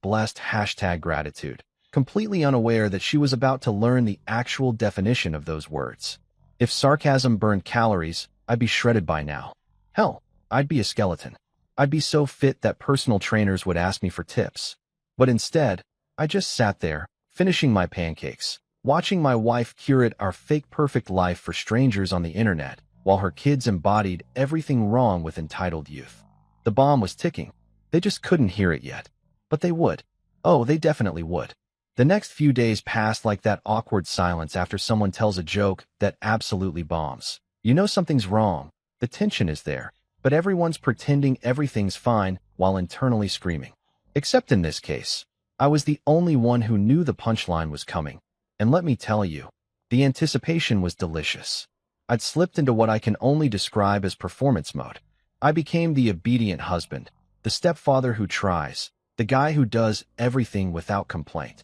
#blessed, #gratitude, completely unaware that she was about to learn the actual definition of those words. If sarcasm burned calories, I'd be shredded by now. Hell, I'd be a skeleton. I'd be so fit that personal trainers would ask me for tips. But instead, I just sat there, finishing my pancakes, watching my wife curate our fake perfect life for strangers on the internet, while her kids embodied everything wrong with entitled youth. The bomb was ticking. They just couldn't hear it yet. But they would. Oh, they definitely would. The next few days passed like that awkward silence after someone tells a joke that absolutely bombs. You know something's wrong. The tension is there, but everyone's pretending everything's fine while internally screaming. Except in this case, I was the only one who knew the punchline was coming. And let me tell you, the anticipation was delicious. I'd slipped into what I can only describe as performance mode. I became the obedient husband, the stepfather who tries, the guy who does everything without complaint.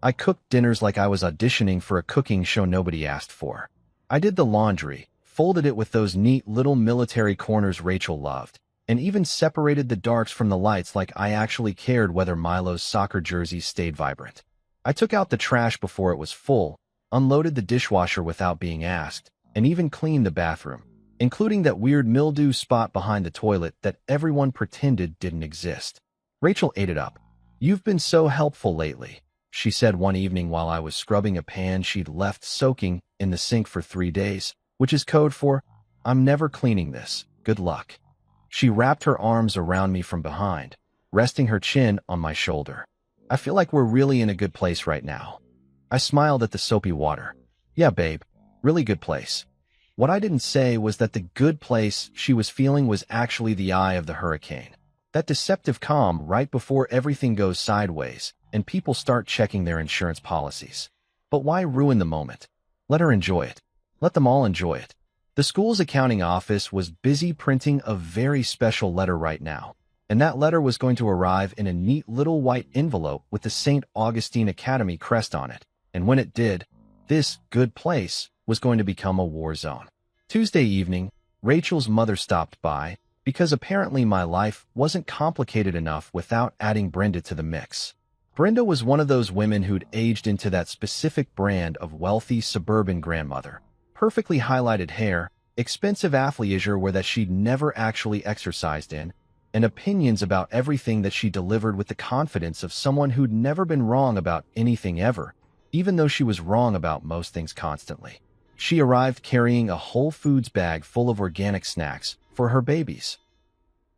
I cooked dinners like I was auditioning for a cooking show nobody asked for. I did the laundry, folded it with those neat little military corners Rachel loved, and even separated the darks from the lights like I actually cared whether Milo's soccer jersey stayed vibrant. I took out the trash before it was full, unloaded the dishwasher without being asked, and even cleaned the bathroom, including that weird mildew spot behind the toilet that everyone pretended didn't exist. Rachel ate it up. "You've been so helpful lately," she said one evening while I was scrubbing a pan she'd left soaking in the sink for 3 days, which is code for, "I'm never cleaning this, good luck." She wrapped her arms around me from behind, resting her chin on my shoulder. "I feel like we're really in a good place right now." I smiled at the soapy water. Yeah, babe. Really good place. What I didn't say was that the good place she was feeling was actually the eye of the hurricane. That deceptive calm right before everything goes sideways and people start checking their insurance policies. But why ruin the moment? Let her enjoy it. Let them all enjoy it. The school's accounting office was busy printing a very special letter right now, and that letter was going to arrive in a neat little white envelope with the St. Augustine Academy crest on it. And when it did, this good place was going to become a war zone. Tuesday evening, Rachel's mother stopped by because apparently my life wasn't complicated enough without adding Brenda to the mix. Brenda was one of those women who'd aged into that specific brand of wealthy suburban grandmother. Perfectly highlighted hair, expensive athleisure where that she'd never actually exercised in, and opinions about everything that she delivered with the confidence of someone who'd never been wrong about anything ever, even though she was wrong about most things constantly. She arrived carrying a Whole Foods bag full of organic snacks for her babies,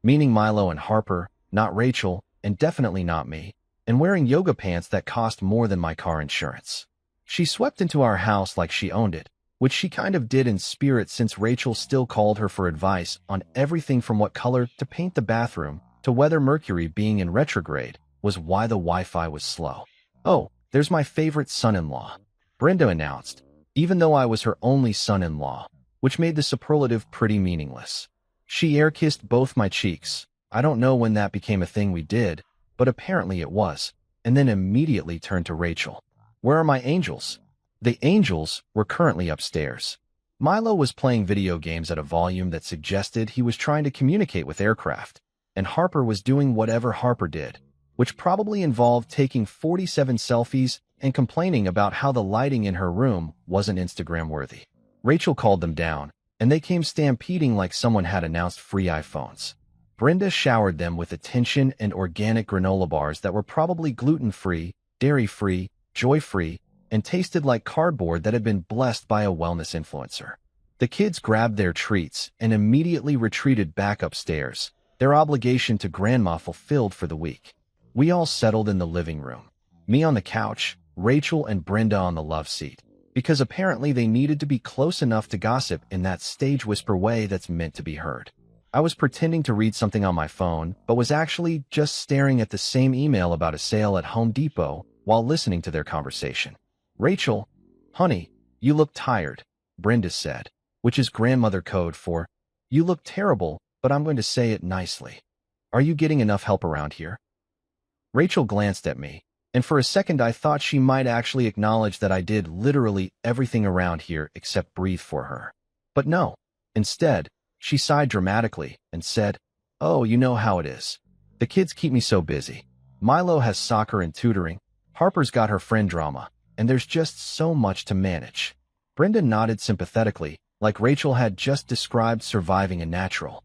meaning Milo and Harper, not Rachel, and definitely not me, and wearing yoga pants that cost more than my car insurance. She swept into our house like she owned it, which she kind of did in spirit since Rachel still called her for advice on everything from what color to paint the bathroom to whether Mercury being in retrograde was why the Wi-Fi was slow. Oh, there's my favorite son-in-law, Brenda announced, even though I was her only son-in-law, which made the superlative pretty meaningless. She air-kissed both my cheeks. I don't know when that became a thing we did, but apparently it was, and then immediately turned to Rachel. Where are my angels? The angels were currently upstairs. Milo was playing video games at a volume that suggested he was trying to communicate with aircraft, and Harper was doing whatever Harper did, which probably involved taking 47 selfies and complaining about how the lighting in her room wasn't Instagram-worthy. Rachel called them down, and they came stampeding like someone had announced free iPhones. Brenda showered them with attention and organic granola bars that were probably gluten-free, dairy-free, joy-free, and tasted like cardboard that had been blessed by a wellness influencer. The kids grabbed their treats and immediately retreated back upstairs, their obligation to grandma fulfilled for the week. We all settled in the living room. Me on the couch, Rachel and Brenda on the love seat, because apparently they needed to be close enough to gossip in that stage whisper way that's meant to be heard. I was pretending to read something on my phone, but was actually just staring at the same email about a sale at Home Depot while listening to their conversation. Rachel, honey, you look tired, Brenda said, which is grandmother code for, you look terrible, but I'm going to say it nicely. Are you getting enough help around here? Rachel glanced at me, and for a second I thought she might actually acknowledge that I did literally everything around here except breathe for her. But no. Instead, she sighed dramatically and said, oh, you know how it is. The kids keep me so busy. Milo has soccer and tutoring, Harper's got her friend drama, and there's just so much to manage. Brenda nodded sympathetically, like Rachel had just described surviving a natural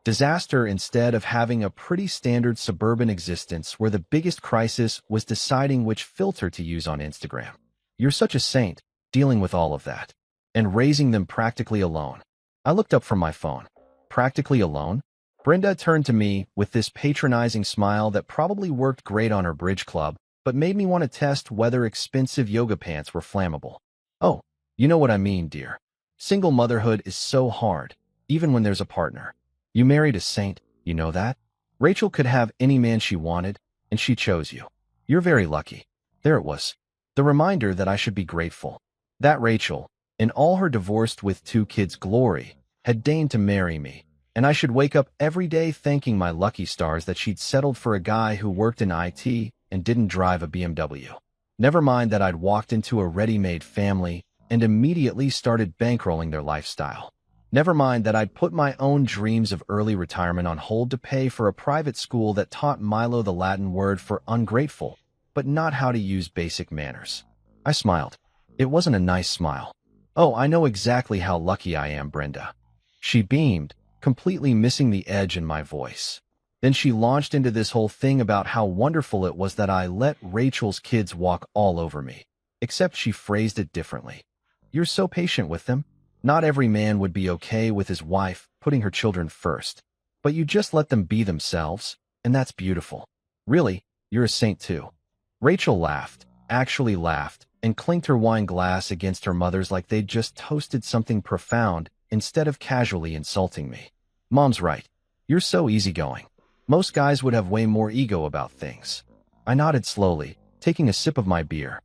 disaster instead of having a pretty standard suburban existence where the biggest crisis was deciding which filter to use on Instagram. You're such a saint, dealing with all of that. And raising them practically alone. I looked up from my phone. Practically alone? Brenda turned to me with this patronizing smile that probably worked great on her bridge club, but made me want to test whether expensive yoga pants were flammable. Oh, you know what I mean, dear. Single motherhood is so hard, even when there's a partner. You married a saint, you know that? Rachel could have any man she wanted, and she chose you. You're very lucky. There it was. The reminder that I should be grateful. That Rachel, in all her divorced with 2 kids glory, had deigned to marry me, and I should wake up every day thanking my lucky stars that she'd settled for a guy who worked in IT and didn't drive a BMW. Never mind that I'd walked into a ready-made family and immediately started bankrolling their lifestyle. Never mind that I'd put my own dreams of early retirement on hold to pay for a private school that taught Milo the Latin word for ungrateful, but not how to use basic manners. I smiled. It wasn't a nice smile. Oh, I know exactly how lucky I am, Brenda. She beamed, completely missing the edge in my voice. Then she launched into this whole thing about how wonderful it was that I let Rachel's kids walk all over me. Except she phrased it differently. You're so patient with them. Not every man would be okay with his wife putting her children first. But you just let them be themselves, and that's beautiful. Really, you're a saint too. Rachel laughed, actually laughed, and clinked her wine glass against her mother's like they'd just toasted something profound instead of casually insulting me. Mom's right. You're so easygoing. Most guys would have way more ego about things. I nodded slowly, taking a sip of my beer.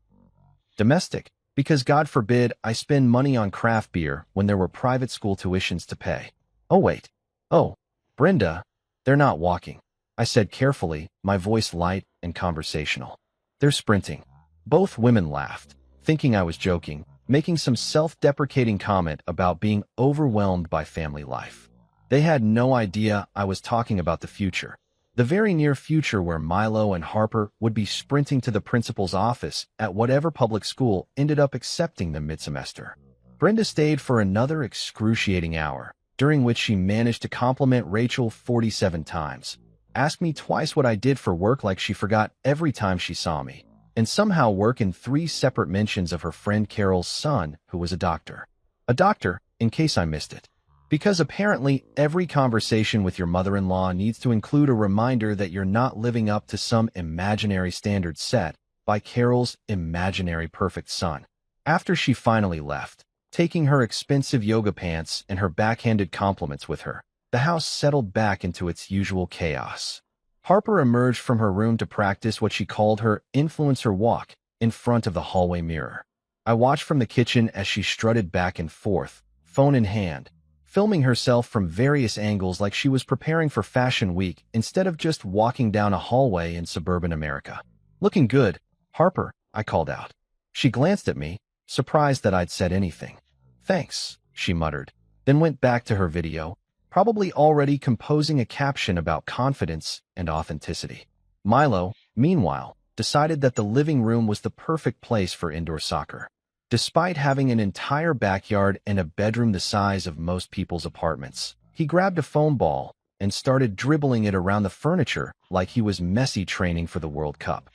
Domestic, because God forbid I spend money on craft beer when there were private school tuitions to pay. Oh wait. Oh, Brenda, they're not walking, I said carefully, my voice light and conversational. They're sprinting. Both women laughed, thinking I was joking, making some self-deprecating comment about being overwhelmed by family life. They had no idea I was talking about the future. The very near future where Milo and Harper would be sprinting to the principal's office at whatever public school ended up accepting them mid-semester. Brenda stayed for another excruciating hour, during which she managed to compliment Rachel 47 times, ask me twice what I did for work like she forgot every time she saw me, and somehow work in 3 separate mentions of her friend Carol's son, who was a doctor. A doctor, in case I missed it. Because apparently every conversation with your mother-in-law needs to include a reminder that you're not living up to some imaginary standard set by Carol's imaginary perfect son. After she finally left, taking her expensive yoga pants and her backhanded compliments with her, the house settled back into its usual chaos. Harper emerged from her room to practice what she called her influencer walk in front of the hallway mirror. I watched from the kitchen as she strutted back and forth, phone in hand, filming herself from various angles like she was preparing for Fashion Week instead of just walking down a hallway in suburban America. Looking good, Harper, I called out. She glanced at me, surprised that I'd said anything. Thanks, she muttered, then went back to her video, probably already composing a caption about confidence and authenticity. Milo, meanwhile, decided that the living room was the perfect place for indoor soccer. Despite having an entire backyard and a bedroom the size of most people's apartments, he grabbed a foam ball and started dribbling it around the furniture like he was Messi training for the World Cup.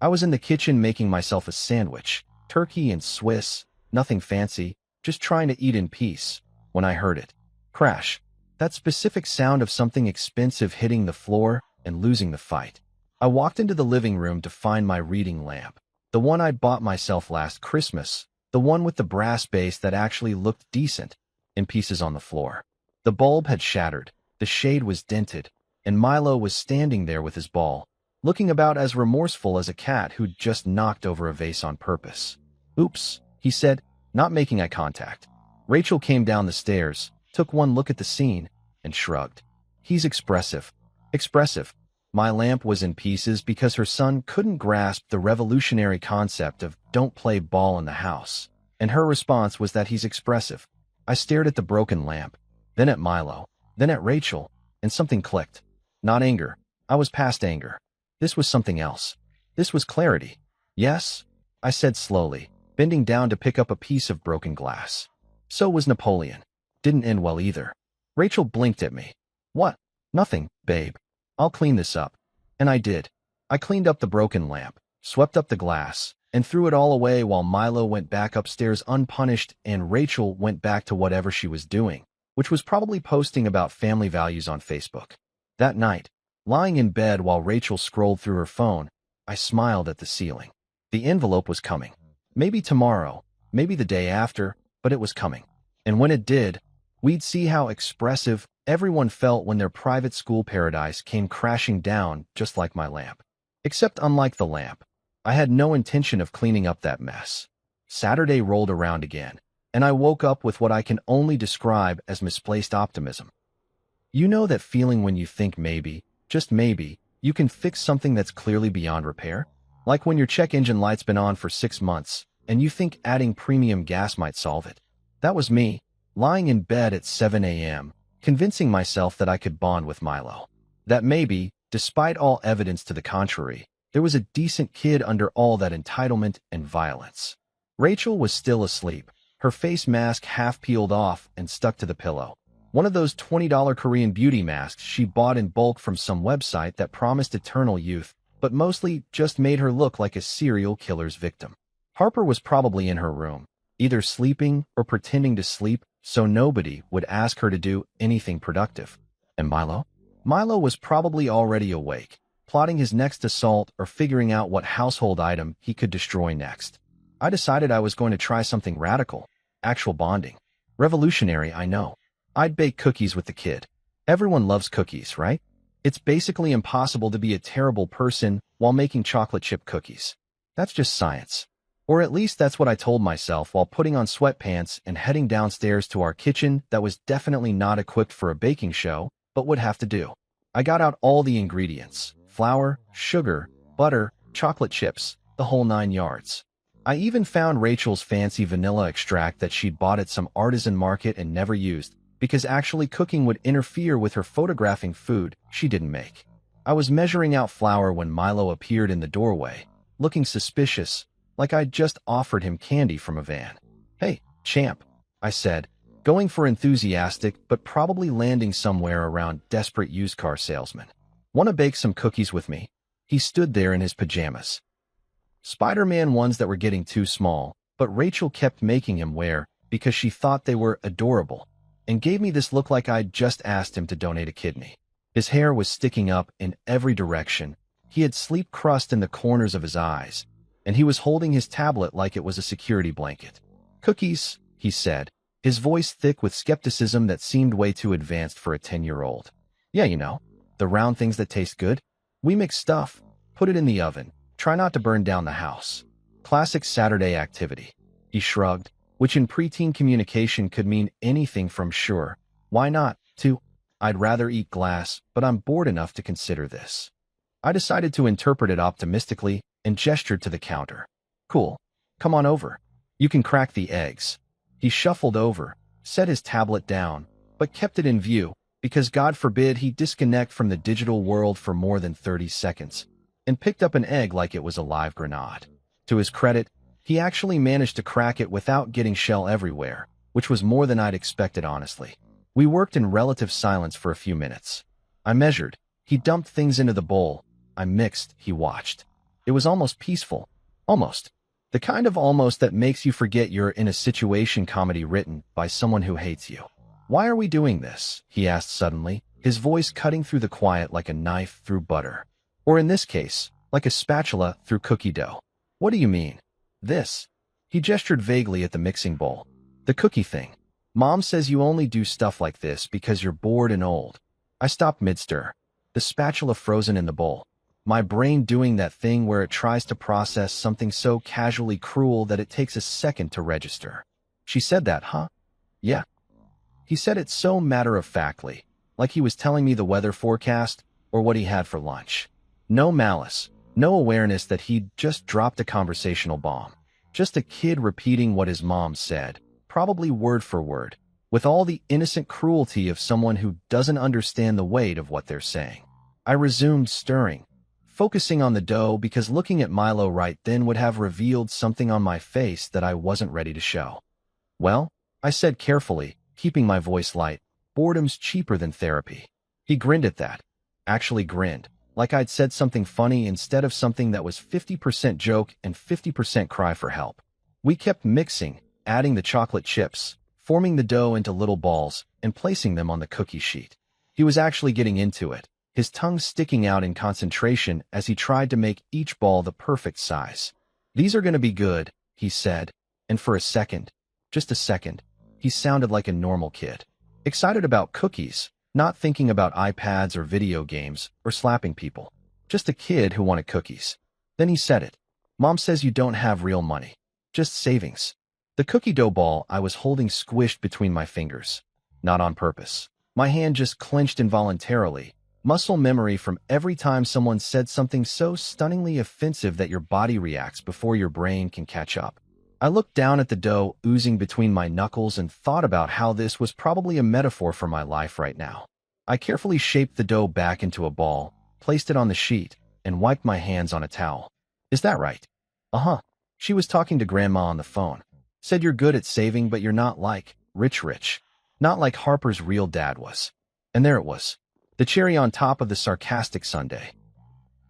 I was in the kitchen making myself a sandwich, turkey and Swiss, nothing fancy, just trying to eat in peace, when I heard it. Crash. That specific sound of something expensive hitting the floor and losing the fight. I walked into the living room to find my reading lamp. The one I'd bought myself last Christmas, the one with the brass base that actually looked decent, in pieces on the floor. The bulb had shattered, the shade was dented, and Milo was standing there with his ball, looking about as remorseful as a cat who'd just knocked over a vase on purpose. Oops, he said, not making eye contact. Rachel came down the stairs, took one look at the scene, and shrugged. He's expressive. Expressive. My lamp was in pieces because her son couldn't grasp the revolutionary concept of don't play ball in the house, and her response was that he's expressive. I stared at the broken lamp, then at Milo, then at Rachel, and something clicked. Not anger. I was past anger. This was something else. This was clarity. Yes, I said slowly, bending down to pick up a piece of broken glass. So was Napoleon. Didn't end well either. Rachel blinked at me. What? Nothing, babe. I'll clean this up. And I did. I cleaned up the broken lamp, swept up the glass, and threw it all away while Milo went back upstairs unpunished and Rachel went back to whatever she was doing, which was probably posting about family values on Facebook. That night, lying in bed while Rachel scrolled through her phone, I smiled at the ceiling. The envelope was coming. Maybe tomorrow, maybe the day after, but it was coming. And when it did, we'd see how expressive everyone felt when their private school paradise came crashing down just like my lamp. Except unlike the lamp, I had no intention of cleaning up that mess. Saturday rolled around again, and I woke up with what I can only describe as misplaced optimism. You know that feeling when you think maybe, just maybe, you can fix something that's clearly beyond repair? Like when your check engine light's been on for 6 months, and you think adding premium gas might solve it. That was me, lying in bed at 7 a.m., convincing myself that I could bond with Milo. That maybe, despite all evidence to the contrary, there was a decent kid under all that entitlement and violence. Rachel was still asleep, her face mask half peeled off and stuck to the pillow. One of those $20 Korean beauty masks she bought in bulk from some website that promised eternal youth, but mostly just made her look like a serial killer's victim. Harper was probably in her room, either sleeping or pretending to sleep, so nobody would ask her to do anything productive. And Milo? Milo was probably already awake, plotting his next assault or figuring out what household item he could destroy next. I decided I was going to try something radical, actual bonding. Revolutionary, I know. I'd bake cookies with the kid. Everyone loves cookies, right? It's basically impossible to be a terrible person while making chocolate chip cookies. That's just science. Or at least that's what I told myself while putting on sweatpants and heading downstairs to our kitchen that was definitely not equipped for a baking show, but would have to do. I got out all the ingredients: flour, sugar, butter, chocolate chips, the whole 9 yards. I even found Rachel's fancy vanilla extract that she'd bought at some artisan market and never used, because actually cooking would interfere with her photographing food she didn't make. I was measuring out flour when Milo appeared in the doorway, looking suspicious, like I'd just offered him candy from a van. "Hey, champ," I said, going for enthusiastic but probably landing somewhere around desperate used car salesman. "Want to bake some cookies with me?" He stood there in his pajamas. Spider-Man ones that were getting too small, but Rachel kept making him wear because she thought they were adorable, and gave me this look like I'd just asked him to donate a kidney. His hair was sticking up in every direction. He had sleep crust in the corners of his eyes, and he was holding his tablet like it was a security blanket. "Cookies," he said, his voice thick with skepticism that seemed way too advanced for a 10-year-old. "Yeah, you know, the round things that taste good. We mix stuff, put it in the oven, try not to burn down the house. Classic Saturday activity." He shrugged, which in preteen communication could mean anything from "sure, why not" to "I'd rather eat glass, but I'm bored enough to consider this." I decided to interpret it optimistically and gestured to the counter. "Cool. Come on over. You can crack the eggs." He shuffled over, set his tablet down, but kept it in view, because God forbid he disconnect from the digital world for more than 30 seconds, and picked up an egg like it was a live grenade. To his credit, he actually managed to crack it without getting shell everywhere, which was more than I'd expected, honestly. We worked in relative silence for a few minutes. I measured. He dumped things into the bowl. I mixed. He watched. It was almost peaceful. Almost. The kind of almost that makes you forget you're in a situation comedy written by someone who hates you. "Why are we doing this?" he asked suddenly, his voice cutting through the quiet like a knife through butter. Or in this case, like a spatula through cookie dough. "What do you mean?" "This." He gestured vaguely at the mixing bowl. "The cookie thing. Mom says you only do stuff like this because you're bored and old." I stopped mid-stir, the spatula frozen in the bowl, my brain doing that thing where it tries to process something so casually cruel that it takes a second to register. "She said that, huh?" "Yeah." He said it so matter-of-factly, like he was telling me the weather forecast or what he had for lunch. No malice, no awareness that he'd just dropped a conversational bomb. Just a kid repeating what his mom said, probably word for word, with all the innocent cruelty of someone who doesn't understand the weight of what they're saying. I resumed stirring, focusing on the dough because looking at Milo right then would have revealed something on my face that I wasn't ready to show. "Well," I said carefully, keeping my voice light, "boredom's cheaper than therapy." He grinned at that. Actually grinned, like I'd said something funny instead of something that was 50% joke and 50% cry for help. We kept mixing, adding the chocolate chips, forming the dough into little balls, and placing them on the cookie sheet. He was actually getting into it, his tongue sticking out in concentration as he tried to make each ball the perfect size. "These are going to be good," he said, and for a second, just a second, he sounded like a normal kid. Excited about cookies, not thinking about iPads or video games or slapping people. Just a kid who wanted cookies. Then he said it. "Mom says you don't have real money. Just savings." The cookie dough ball I was holding squished between my fingers. Not on purpose. My hand just clenched involuntarily. Muscle memory from every time someone said something so stunningly offensive that your body reacts before your brain can catch up. I looked down at the dough oozing between my knuckles and thought about how this was probably a metaphor for my life right now. I carefully shaped the dough back into a ball, placed it on the sheet, and wiped my hands on a towel. "Is that right?" "Uh-huh." She was talking to Grandma on the phone. "Said you're good at saving, but you're not like rich. Not like Harper's real dad was." And there it was, the cherry on top of the sarcastic sundae.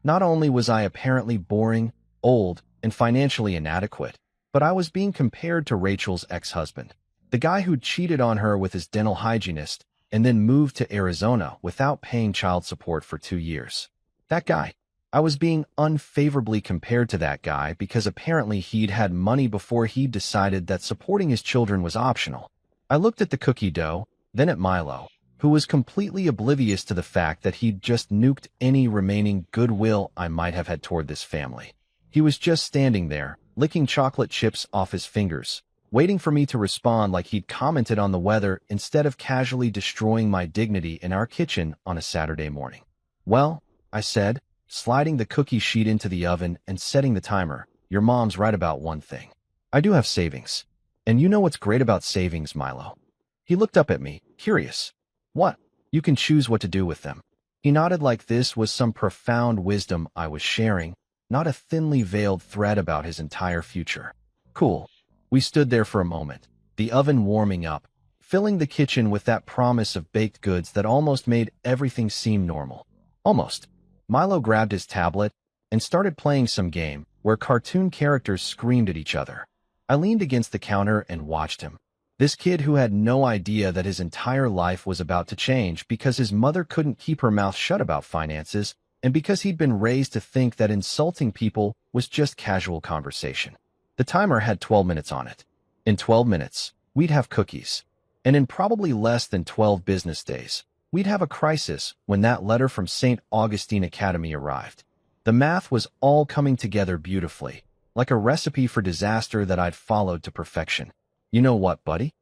Not only was I apparently boring, old, and financially inadequate, but I was being compared to Rachel's ex-husband, the guy who'd cheated on her with his dental hygienist and then moved to Arizona without paying child support for 2 years. That guy. I was being unfavorably compared to that guy because apparently he'd had money before he decided that supporting his children was optional. I looked at the cookie dough, then at Milo, who was completely oblivious to the fact that he'd just nuked any remaining goodwill I might have had toward this family. He was just standing there, licking chocolate chips off his fingers, waiting for me to respond like he'd commented on the weather instead of casually destroying my dignity in our kitchen on a Saturday morning. "Well," I said, sliding the cookie sheet into the oven and setting the timer, "your mom's right about one thing. I do have savings. And you know what's great about savings, Milo?" He looked up at me, curious. "What? You can choose what to do with them." He nodded like this was some profound wisdom I was sharing, not a thinly veiled thread about his entire future. Cool. We stood there for a moment, the oven warming up, filling the kitchen with that promise of baked goods that almost made everything seem normal. Almost. Milo grabbed his tablet and started playing some game where cartoon characters screamed at each other. I leaned against the counter and watched him. This kid who had no idea that his entire life was about to change because his mother couldn't keep her mouth shut about finances and because he'd been raised to think that insulting people was just casual conversation. The timer had 12 minutes on it. In 12 minutes, we'd have cookies. And in probably less than 12 business days, we'd have a crisis when that letter from St. Augustine Academy arrived. The math was all coming together beautifully, like a recipe for disaster that I'd followed to perfection. "You know what, buddy?"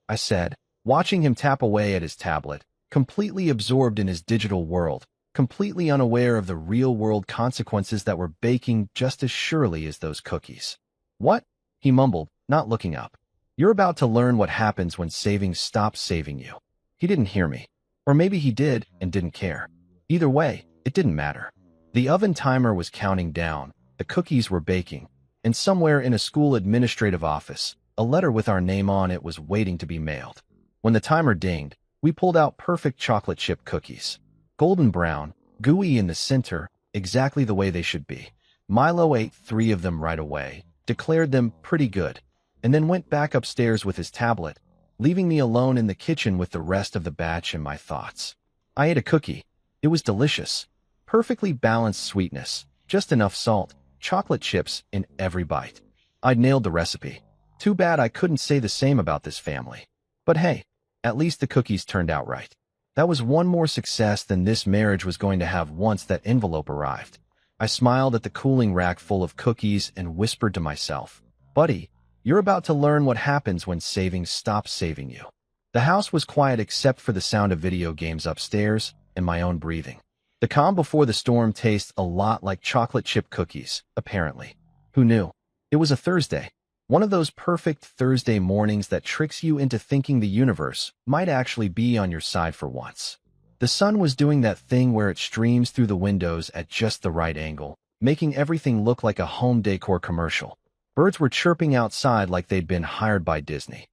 I said, watching him tap away at his tablet, completely absorbed in his digital world, completely unaware of the real-world consequences that were baking just as surely as those cookies. "What?" he mumbled, not looking up. "You're about to learn what happens when savings stops saving you." He didn't hear me. Or maybe he did and didn't care. Either way, it didn't matter. The oven timer was counting down, the cookies were baking, and somewhere in a school administrative office, a letter with our name on it was waiting to be mailed. When the timer dinged, we pulled out perfect chocolate chip cookies. Golden brown, gooey in the center, exactly the way they should be. Milo ate 3 of them right away, declared them pretty good, and then went back upstairs with his tablet, leaving me alone in the kitchen with the rest of the batch and my thoughts. I ate a cookie. It was delicious. Perfectly balanced sweetness, just enough salt, chocolate chips in every bite. I'd nailed the recipe. Too bad I couldn't say the same about this family. But hey, at least the cookies turned out right. That was one more success than this marriage was going to have once that envelope arrived. I smiled at the cooling rack full of cookies and whispered to myself, "Buddy, you're about to learn what happens when savings stops saving you." The house was quiet except for the sound of video games upstairs and my own breathing. The calm before the storm tastes a lot like chocolate chip cookies, apparently. Who knew? It was a Thursday. One of those perfect Thursday mornings that tricks you into thinking the universe might actually be on your side for once. The sun was doing that thing where it streams through the windows at just the right angle, making everything look like a home decor commercial. Birds were chirping outside like they'd been hired by Disney.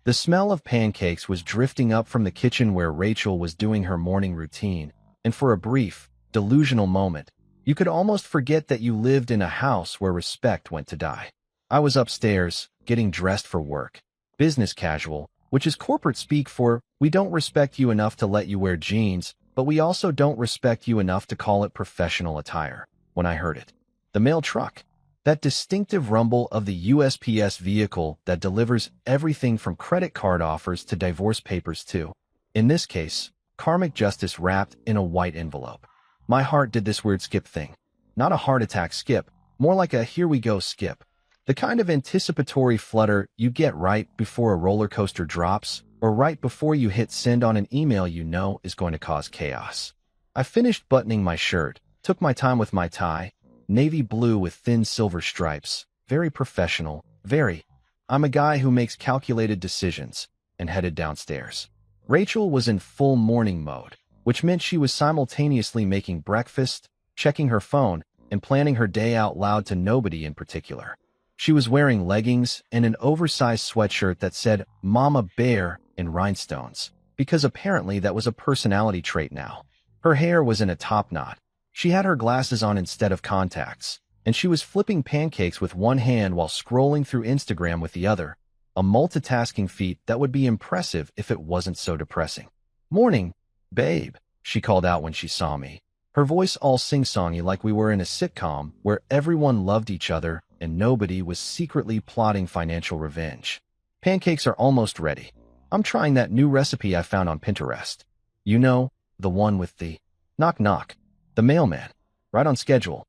The smell of pancakes was drifting up from the kitchen where Rachel was doing her morning routine, and for a brief, delusional moment, you could almost forget that you lived in a house where respect went to die. I was upstairs, getting dressed for work. Business casual, which is corporate speak for, we don't respect you enough to let you wear jeans, but we also don't respect you enough to call it professional attire. When I heard it, the mail truck. That distinctive rumble of the USPS vehicle that delivers everything from credit card offers to divorce papers too. In this case, karmic justice wrapped in a white envelope. My heart did this weird skip thing. Not a heart attack skip, more like a here we go skip. The kind of anticipatory flutter you get right before a roller coaster drops, or right before you hit send on an email you know is going to cause chaos. I finished buttoning my shirt, took my time with my tie, navy blue with thin silver stripes, very professional, very. I'm a guy who makes calculated decisions, and headed downstairs. Rachel was in full morning mode, which meant she was simultaneously making breakfast, checking her phone, and planning her day out loud to nobody in particular. She was wearing leggings and an oversized sweatshirt that said Mama Bear in rhinestones, because apparently that was a personality trait now. Her hair was in a top knot. She had her glasses on instead of contacts, and she was flipping pancakes with one hand while scrolling through Instagram with the other, a multitasking feat that would be impressive if it wasn't so depressing. "Morning, babe," she called out when she saw me. Her voice all sing-songy like we were in a sitcom where everyone loved each other and nobody was secretly plotting financial revenge. Pancakes are almost ready. I'm trying that new recipe I found on Pinterest. You know, the one with the knock knock, the mailman, right on schedule.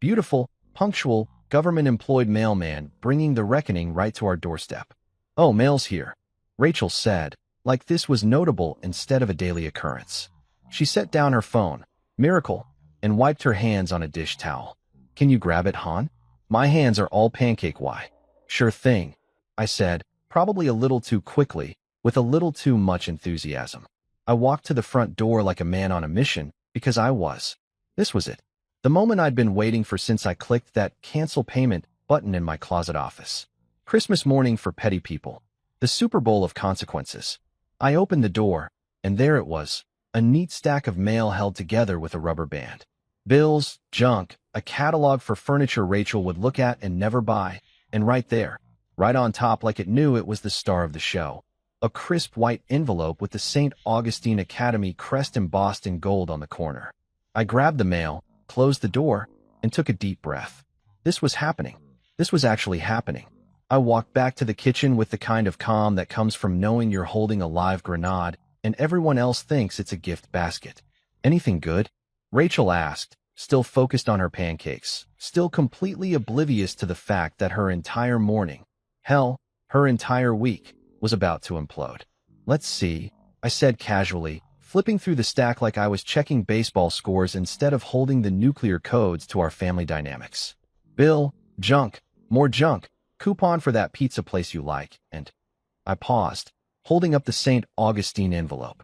Beautiful, punctual, government-employed mailman bringing the reckoning right to our doorstep. Oh, mail's here, Rachel said, like this was notable instead of a daily occurrence. She set down her phone, miracle, and wiped her hands on a dish towel. Can you grab it, hon? My hands are all pancake. Why? Sure thing, I said, probably a little too quickly, with a little too much enthusiasm. I walked to the front door like a man on a mission, because this was it. The moment I'd been waiting for since I clicked that cancel payment button in my closet office. Christmas morning for petty people. The Super Bowl of consequences. I opened the door, and there it was, a neat stack of mail held together with a rubber band. Bills, junk, a catalog for furniture Rachel would look at and never buy, and right there, right on top like it knew it was the star of the show, a crisp white envelope with the St. Augustine Academy crest embossed in gold on the corner. I grabbed the mail, closed the door, and took a deep breath. This was happening. This was actually happening. I walked back to the kitchen with the kind of calm that comes from knowing you're holding a live grenade and everyone else thinks it's a gift basket. Anything good? Rachel asked, still focused on her pancakes, still completely oblivious to the fact that her entire morning, hell, her entire week, was about to implode. Let's see, I said casually, flipping through the stack like I was checking baseball scores instead of holding the nuclear codes to our family dynamics. Bill, junk, more junk, coupon for that pizza place you like, and I paused, holding up the St. Augustine envelope.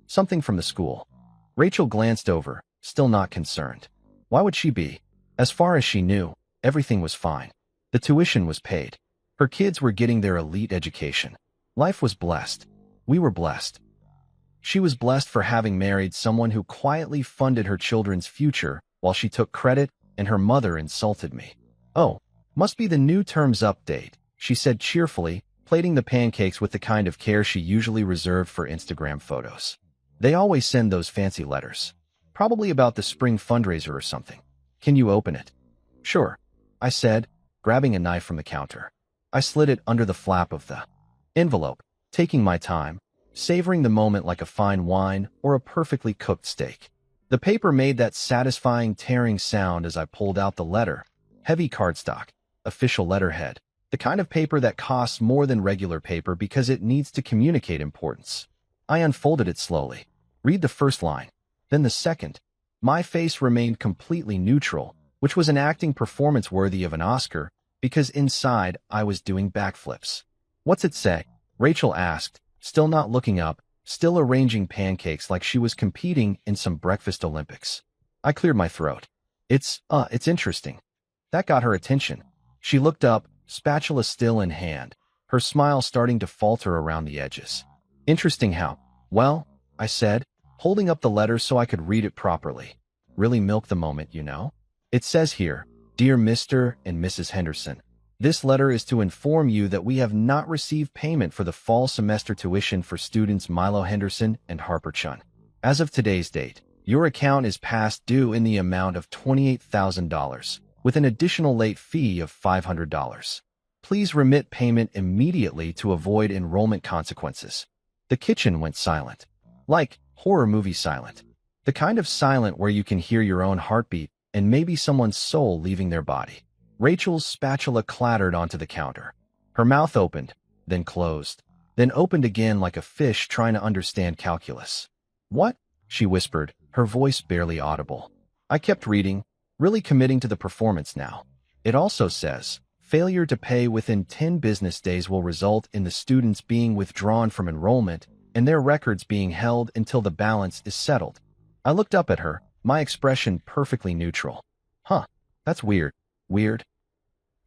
Something from the school. Rachel glanced over, still not concerned. Why would she be? As far as she knew, everything was fine. The tuition was paid. Her kids were getting their elite education. Life was blessed. We were blessed. She was blessed for having married someone who quietly funded her children's future while she took credit, and her mother insulted me. Oh, must be the new terms update, she said cheerfully, plating the pancakes with the kind of care she usually reserved for Instagram photos. They always send those fancy letters. Probably about the spring fundraiser or something. Can you open it? Sure, I said, grabbing a knife from the counter. I slid it under the flap of the envelope, taking my time, savoring the moment like a fine wine or a perfectly cooked steak. The paper made that satisfying tearing sound as I pulled out the letter. Heavy cardstock, official letterhead, the kind of paper that costs more than regular paper because it needs to communicate importance. I unfolded it slowly. Read the first line, then the second. My face remained completely neutral, which was an acting performance worthy of an Oscar, because inside I was doing backflips. What's it say? Rachel asked, still not looking up, still arranging pancakes like she was competing in some breakfast Olympics. I cleared my throat. It's interesting. That got her attention. She looked up, spatula still in hand, her smile starting to falter around the edges. Interesting how? Well, I said, holding up the letter so I could read it properly. Really milk the moment, you know? It says here, Dear Mr. and Mrs. Henderson, this letter is to inform you that we have not received payment for the fall semester tuition for students Milo Henderson and Harper Chun. As of today's date, your account is past due in the amount of $28,000, with an additional late fee of $500. Please remit payment immediately to avoid enrollment consequences. The kitchen went silent. Like horror movie silent. The kind of silent where you can hear your own heartbeat and maybe someone's soul leaving their body. Rachel's spatula clattered onto the counter. Her mouth opened, then closed, then opened again like a fish trying to understand calculus. What? She whispered, her voice barely audible. I kept reading, really committing to the performance now. It also says, failure to pay within 10 business days will result in the students being withdrawn from enrollment and their records being held until the balance is settled. I looked up at her, my expression perfectly neutral. Huh, that's weird. Weird?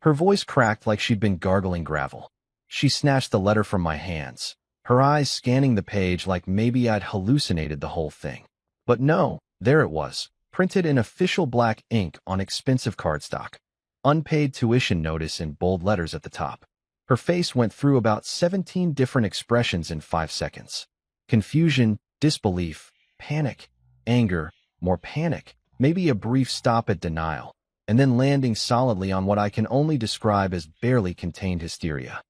Her voice cracked like she'd been gargling gravel. She snatched the letter from my hands, her eyes scanning the page like maybe I'd hallucinated the whole thing. But no, there it was, printed in official black ink on expensive cardstock. Unpaid tuition notice in bold letters at the top. Her face went through about 17 different expressions in 5 seconds. Confusion, disbelief, panic, anger, more panic, maybe a brief stop at denial, and then landing solidly on what I can only describe as barely contained hysteria.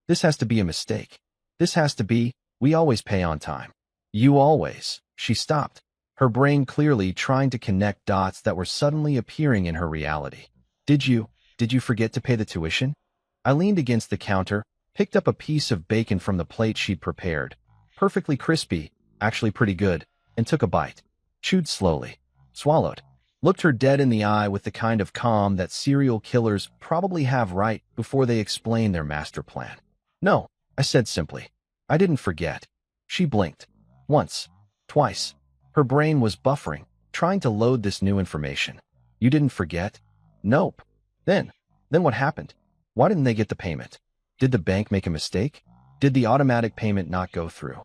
This has to be a mistake. This has to be, we always pay on time. You always. She stopped, her brain clearly trying to connect dots that were suddenly appearing in her reality. Did you forget to pay the tuition? I leaned against the counter, picked up a piece of bacon from the plate she'd prepared, perfectly crispy, actually pretty good, and took a bite. Chewed slowly, swallowed, looked her dead in the eye with the kind of calm that serial killers probably have right before they explain their master plan. No, I said simply. I didn't forget. She blinked. Once. Twice. Her brain was buffering, trying to load this new information. You didn't forget? Nope. Then what happened? Why didn't they get the payment? Did the bank make a mistake? Did the automatic payment not go through?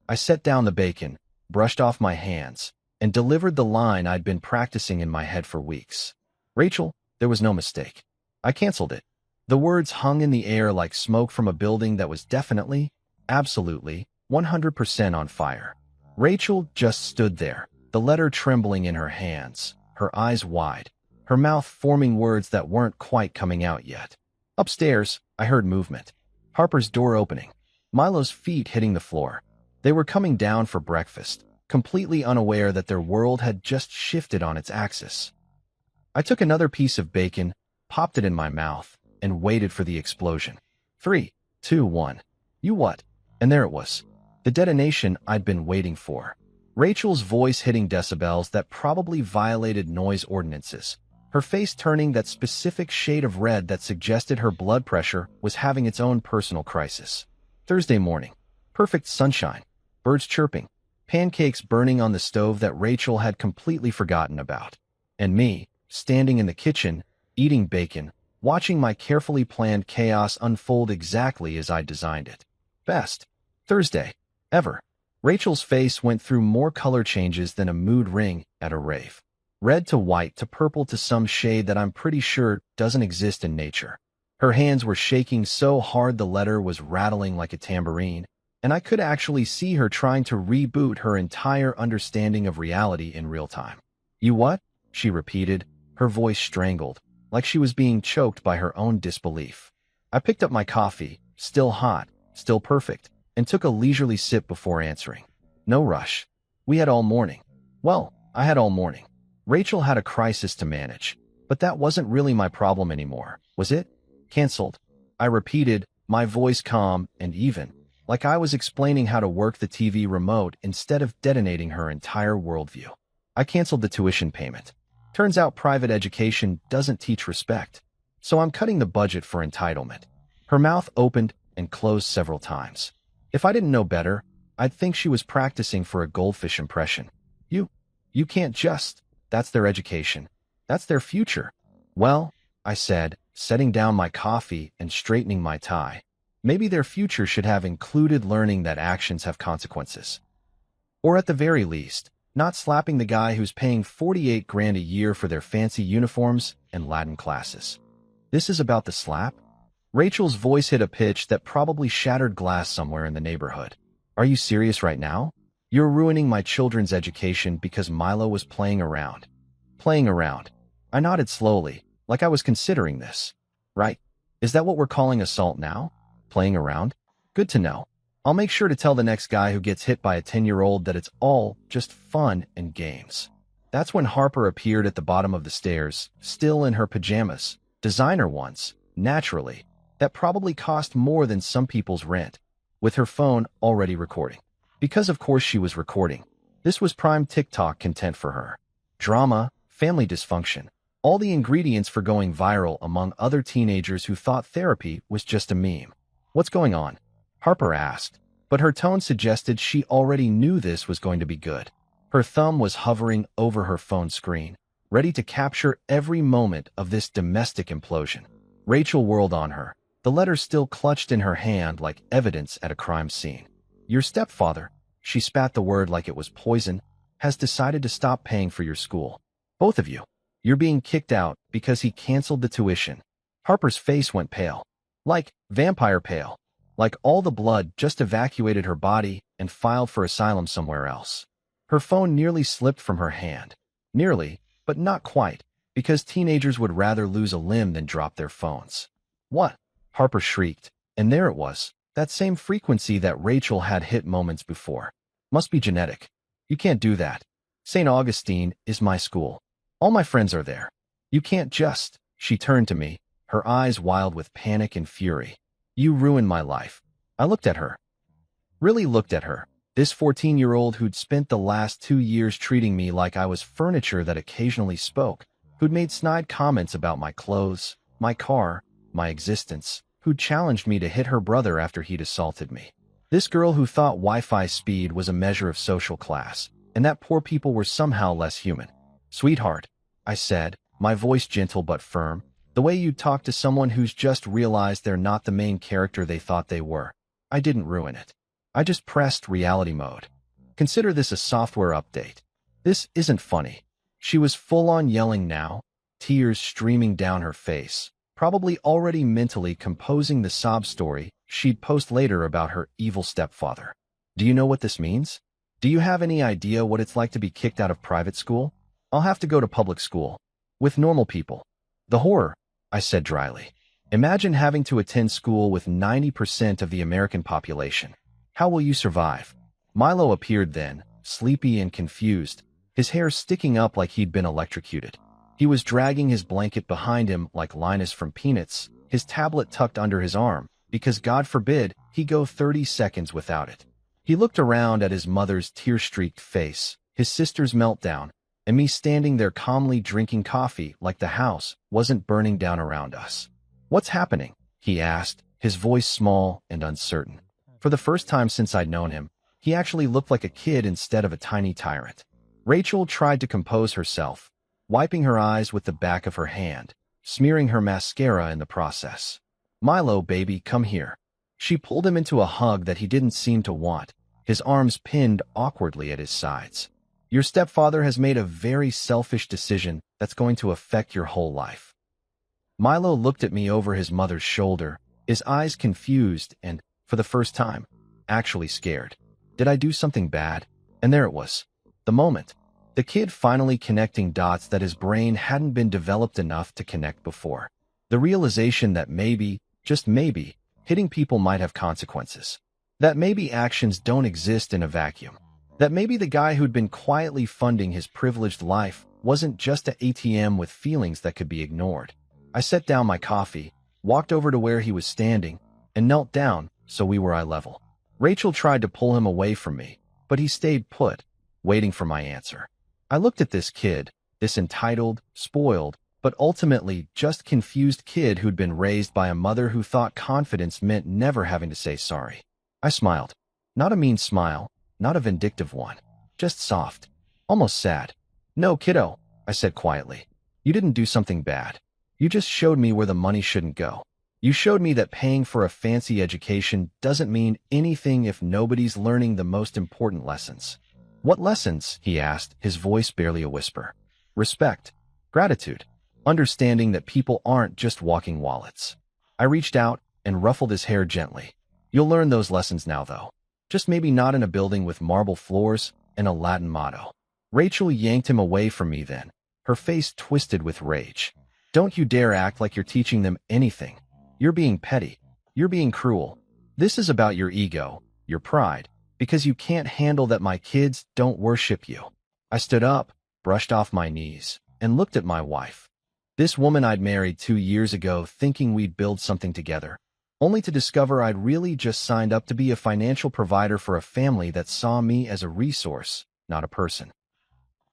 I set down the bacon, brushed off my hands, and delivered the line I'd been practicing in my head for weeks. Rachel, there was no mistake. I canceled it. The words hung in the air like smoke from a building that was definitely, absolutely, 100% on fire. Rachel just stood there, the letter trembling in her hands, her eyes wide, her mouth forming words that weren't quite coming out yet. Upstairs, I heard movement. Harper's door opening. Milo's feet hitting the floor. They were coming down for breakfast, completely unaware that their world had just shifted on its axis. I took another piece of bacon, popped it in my mouth, and waited for the explosion. 3, 2, 1. You what? And there it was. The detonation I'd been waiting for. Rachel's voice hitting decibels that probably violated noise ordinances. Her face turning that specific shade of red that suggested her blood pressure was having its own personal crisis. Thursday morning. Perfect sunshine. Birds chirping. Pancakes burning on the stove that Rachel had completely forgotten about. And me, standing in the kitchen, eating bacon, watching my carefully planned chaos unfold exactly as I designed it. Best Thursday ever. Rachel's face went through more color changes than a mood ring at a rave. Red to white to purple to some shade that I'm pretty sure doesn't exist in nature. Her hands were shaking so hard the letter was rattling like a tambourine, and I could actually see her trying to reboot her entire understanding of reality in real time. You what? She repeated, her voice strangled, like she was being choked by her own disbelief. I picked up my coffee, still hot, still perfect, and took a leisurely sip before answering. No rush. We had all morning. Well, I had all morning. Rachel had a crisis to manage, but that wasn't really my problem anymore, was it? Cancelled. I repeated, my voice calm and even, like I was explaining how to work the TV remote instead of detonating her entire worldview. I canceled the tuition payment. Turns out private education doesn't teach respect, so I'm cutting the budget for entitlement. Her mouth opened and closed several times. If I didn't know better, I'd think she was practicing for a goldfish impression. You can't just. That's their education. That's their future. Well, I said, setting down my coffee and straightening my tie. Maybe their future should have included learning that actions have consequences. Or at the very least, not slapping the guy who's paying 48 grand a year for their fancy uniforms and Latin classes. This is about the slap? Rachel's voice hit a pitch that probably shattered glass somewhere in the neighborhood. Are you serious right now? You're ruining my children's education because Milo was playing around. Playing around. I nodded slowly, like I was considering this. Right. Is that what we're calling assault now? Playing around? Good to know. I'll make sure to tell the next guy who gets hit by a 10-year-old that it's all just fun and games. That's when Harper appeared at the bottom of the stairs, still in her pajamas. Designer ones, naturally. That probably cost more than some people's rent. With her phone already recording. Because of course she was recording. This was prime TikTok content for her. Drama, family dysfunction, all the ingredients for going viral among other teenagers who thought therapy was just a meme. What's going on? Harper asked, but her tone suggested she already knew this was going to be good. Her thumb was hovering over her phone screen, ready to capture every moment of this domestic implosion. Rachel whirled on her, the letter still clutched in her hand like evidence at a crime scene. Your stepfather, she spat the word like it was poison, has decided to stop paying for your school. Both of you. You're being kicked out because he canceled the tuition. Harper's face went pale. Like vampire pale. Like all the blood just evacuated her body and filed for asylum somewhere else. Her phone nearly slipped from her hand. Nearly, but not quite, because teenagers would rather lose a limb than drop their phones. What? Harper shrieked, and there it was, that same frequency that Rachel had hit moments before. Must be genetic. You can't do that. St. Augustine is my school. All my friends are there. You can't just. She turned to me, her eyes wild with panic and fury. You ruined my life. I looked at her. Really looked at her. This 14-year-old who'd spent the last 2 years treating me like I was furniture that occasionally spoke, who'd made snide comments about my clothes, my car, my existence, who'd challenged me to hit her brother after he'd assaulted me. This girl who thought Wi-Fi speed was a measure of social class, and that poor people were somehow less human. Sweetheart, I said, my voice gentle but firm, the way you talk to someone who's just realized they're not the main character they thought they were. I didn't ruin it. I just pressed reality mode. Consider this a software update. This isn't funny. She was full-on yelling now, tears streaming down her face, probably already mentally composing the sob story she'd post later about her evil stepfather. Do you know what this means? Do you have any idea what it's like to be kicked out of private school? I'll have to go to public school. With normal people. The horror, I said dryly. Imagine having to attend school with 90% of the American population. How will you survive? Milo appeared then, sleepy and confused, his hair sticking up like he'd been electrocuted. He was dragging his blanket behind him like Linus from Peanuts, his tablet tucked under his arm, because God forbid he go 30 seconds without it. He looked around at his mother's tear-streaked face, his sister's meltdown, and me standing there calmly drinking coffee like the house wasn't burning down around us. What's happening? He asked, his voice small and uncertain. For the first time since I'd known him, he actually looked like a kid instead of a tiny tyrant. Rachel tried to compose herself, wiping her eyes with the back of her hand, smearing her mascara in the process. Milo, baby, come here. She pulled him into a hug that he didn't seem to want, his arms pinned awkwardly at his sides. Your stepfather has made a very selfish decision that's going to affect your whole life. Milo looked at me over his mother's shoulder, his eyes confused and, for the first time, actually scared. Did I do something bad? And there it was. The moment. The kid finally connecting dots that his brain hadn't been developed enough to connect before. The realization that maybe, just maybe, hitting people might have consequences. That maybe actions don't exist in a vacuum. That maybe the guy who'd been quietly funding his privileged life wasn't just an ATM with feelings that could be ignored. I set down my coffee, walked over to where he was standing, and knelt down so we were eye level. Rachel tried to pull him away from me, but he stayed put, waiting for my answer. I looked at this kid, this entitled, spoiled, but ultimately just confused kid who'd been raised by a mother who thought confidence meant never having to say sorry. I smiled. Not a mean smile, not a vindictive one, just soft, almost sad. No, kiddo, I said quietly. You didn't do something bad. You just showed me where the money shouldn't go. You showed me that paying for a fancy education doesn't mean anything if nobody's learning the most important lessons. What lessons? He asked, his voice barely a whisper. Respect, gratitude, understanding that people aren't just walking wallets. I reached out and ruffled his hair gently. You'll learn those lessons now, though. Just maybe not in a building with marble floors and a Latin motto. Rachel yanked him away from me then, her face twisted with rage. Don't you dare act like you're teaching them anything. You're being petty. You're being cruel. This is about your ego, your pride, because you can't handle that my kids don't worship you. I stood up, brushed off my knees, and looked at my wife. This woman I'd married 2 years ago thinking we'd build something together, only to discover I'd really just signed up to be a financial provider for a family that saw me as a resource, not a person.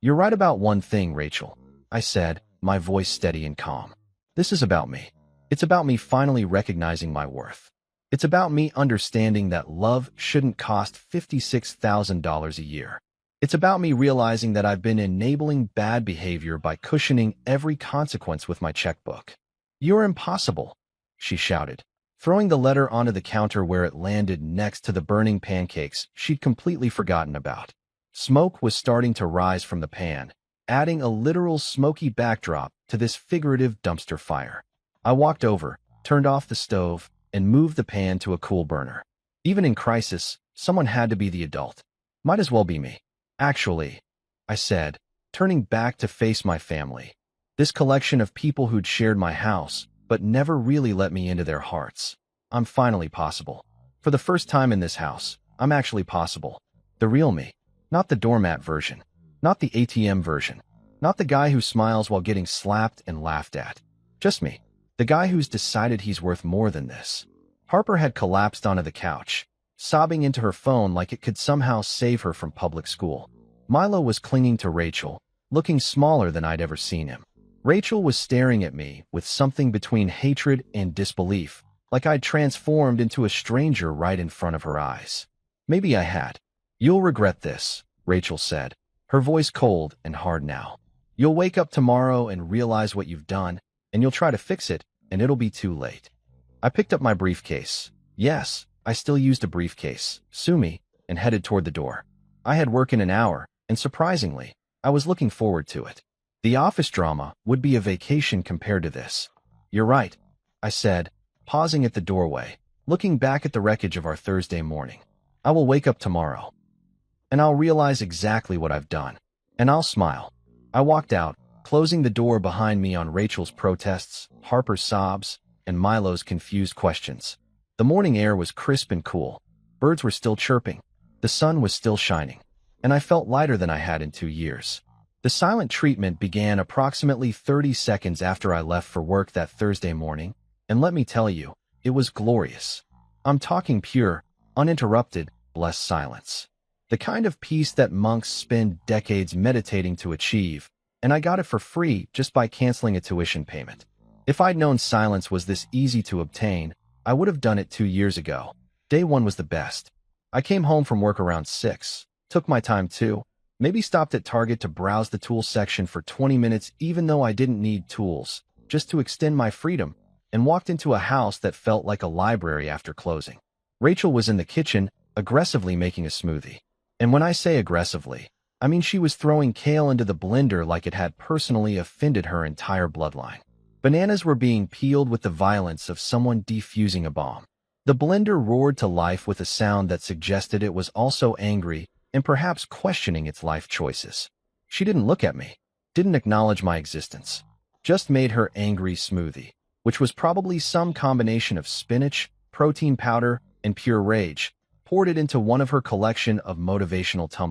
You're right about one thing, Rachel, I said, my voice steady and calm. This is about me. It's about me finally recognizing my worth. It's about me understanding that love shouldn't cost $56,000 a year. It's about me realizing that I've been enabling bad behavior by cushioning every consequence with my checkbook. You're impossible, she shouted, throwing the letter onto the counter where it landed next to the burning pancakes she'd completely forgotten about. Smoke was starting to rise from the pan, adding a literal smoky backdrop to this figurative dumpster fire. I walked over, turned off the stove, and moved the pan to a cool burner. Even in crisis, someone had to be the adult. Might as well be me. Actually, I said, turning back to face my family. This collection of people who'd shared my house, but never really let me into their hearts. I'm finally possible. For the first time in this house, I'm actually possible. The real me. Not the doormat version. Not the ATM version. Not the guy who smiles while getting slapped and laughed at. Just me. The guy who's decided he's worth more than this. Harper had collapsed onto the couch, sobbing into her phone like it could somehow save her from public school. Milo was clinging to Rachel, looking smaller than I'd ever seen him. Rachel was staring at me with something between hatred and disbelief, like I'd transformed into a stranger right in front of her eyes. Maybe I had. "You'll regret this," Rachel said, her voice cold and hard now. "You'll wake up tomorrow and realize what you've done, and you'll try to fix it, and it'll be too late." I picked up my briefcase. Yes, I still used a briefcase. Sue me, and headed toward the door. I had work in an hour, and surprisingly, I was looking forward to it. The office drama would be a vacation compared to this. "You're right," I said, pausing at the doorway, looking back at the wreckage of our Thursday morning. "I will wake up tomorrow, and I'll realize exactly what I've done, and I'll smile." I walked out, closing the door behind me on Rachel's protests, Harper's sobs, and Milo's confused questions. The morning air was crisp and cool. Birds were still chirping. The sun was still shining, and I felt lighter than I had in 2 years. The silent treatment began approximately 30 seconds after I left for work that Thursday morning, and let me tell you, it was glorious. I'm talking pure, uninterrupted, blessed silence. The kind of peace that monks spend decades meditating to achieve, and I got it for free just by canceling a tuition payment. If I'd known silence was this easy to obtain, I would have done it 2 years ago. Day 1 was the best. I came home from work around 6, took my time too, maybe stopped at Target to browse the tools section for 20 minutes even though I didn't need tools, just to extend my freedom, and walked into a house that felt like a library after closing. Rachel was in the kitchen, aggressively making a smoothie. And when I say aggressively, I mean she was throwing kale into the blender like it had personally offended her entire bloodline. Bananas were being peeled with the violence of someone defusing a bomb. The blender roared to life with a sound that suggested it was also angry and perhaps questioning its life choices. She didn't look at me, didn't acknowledge my existence, just made her angry smoothie, which was probably some combination of spinach, protein powder, and pure rage, poured it into one of her collection of motivational tumblers.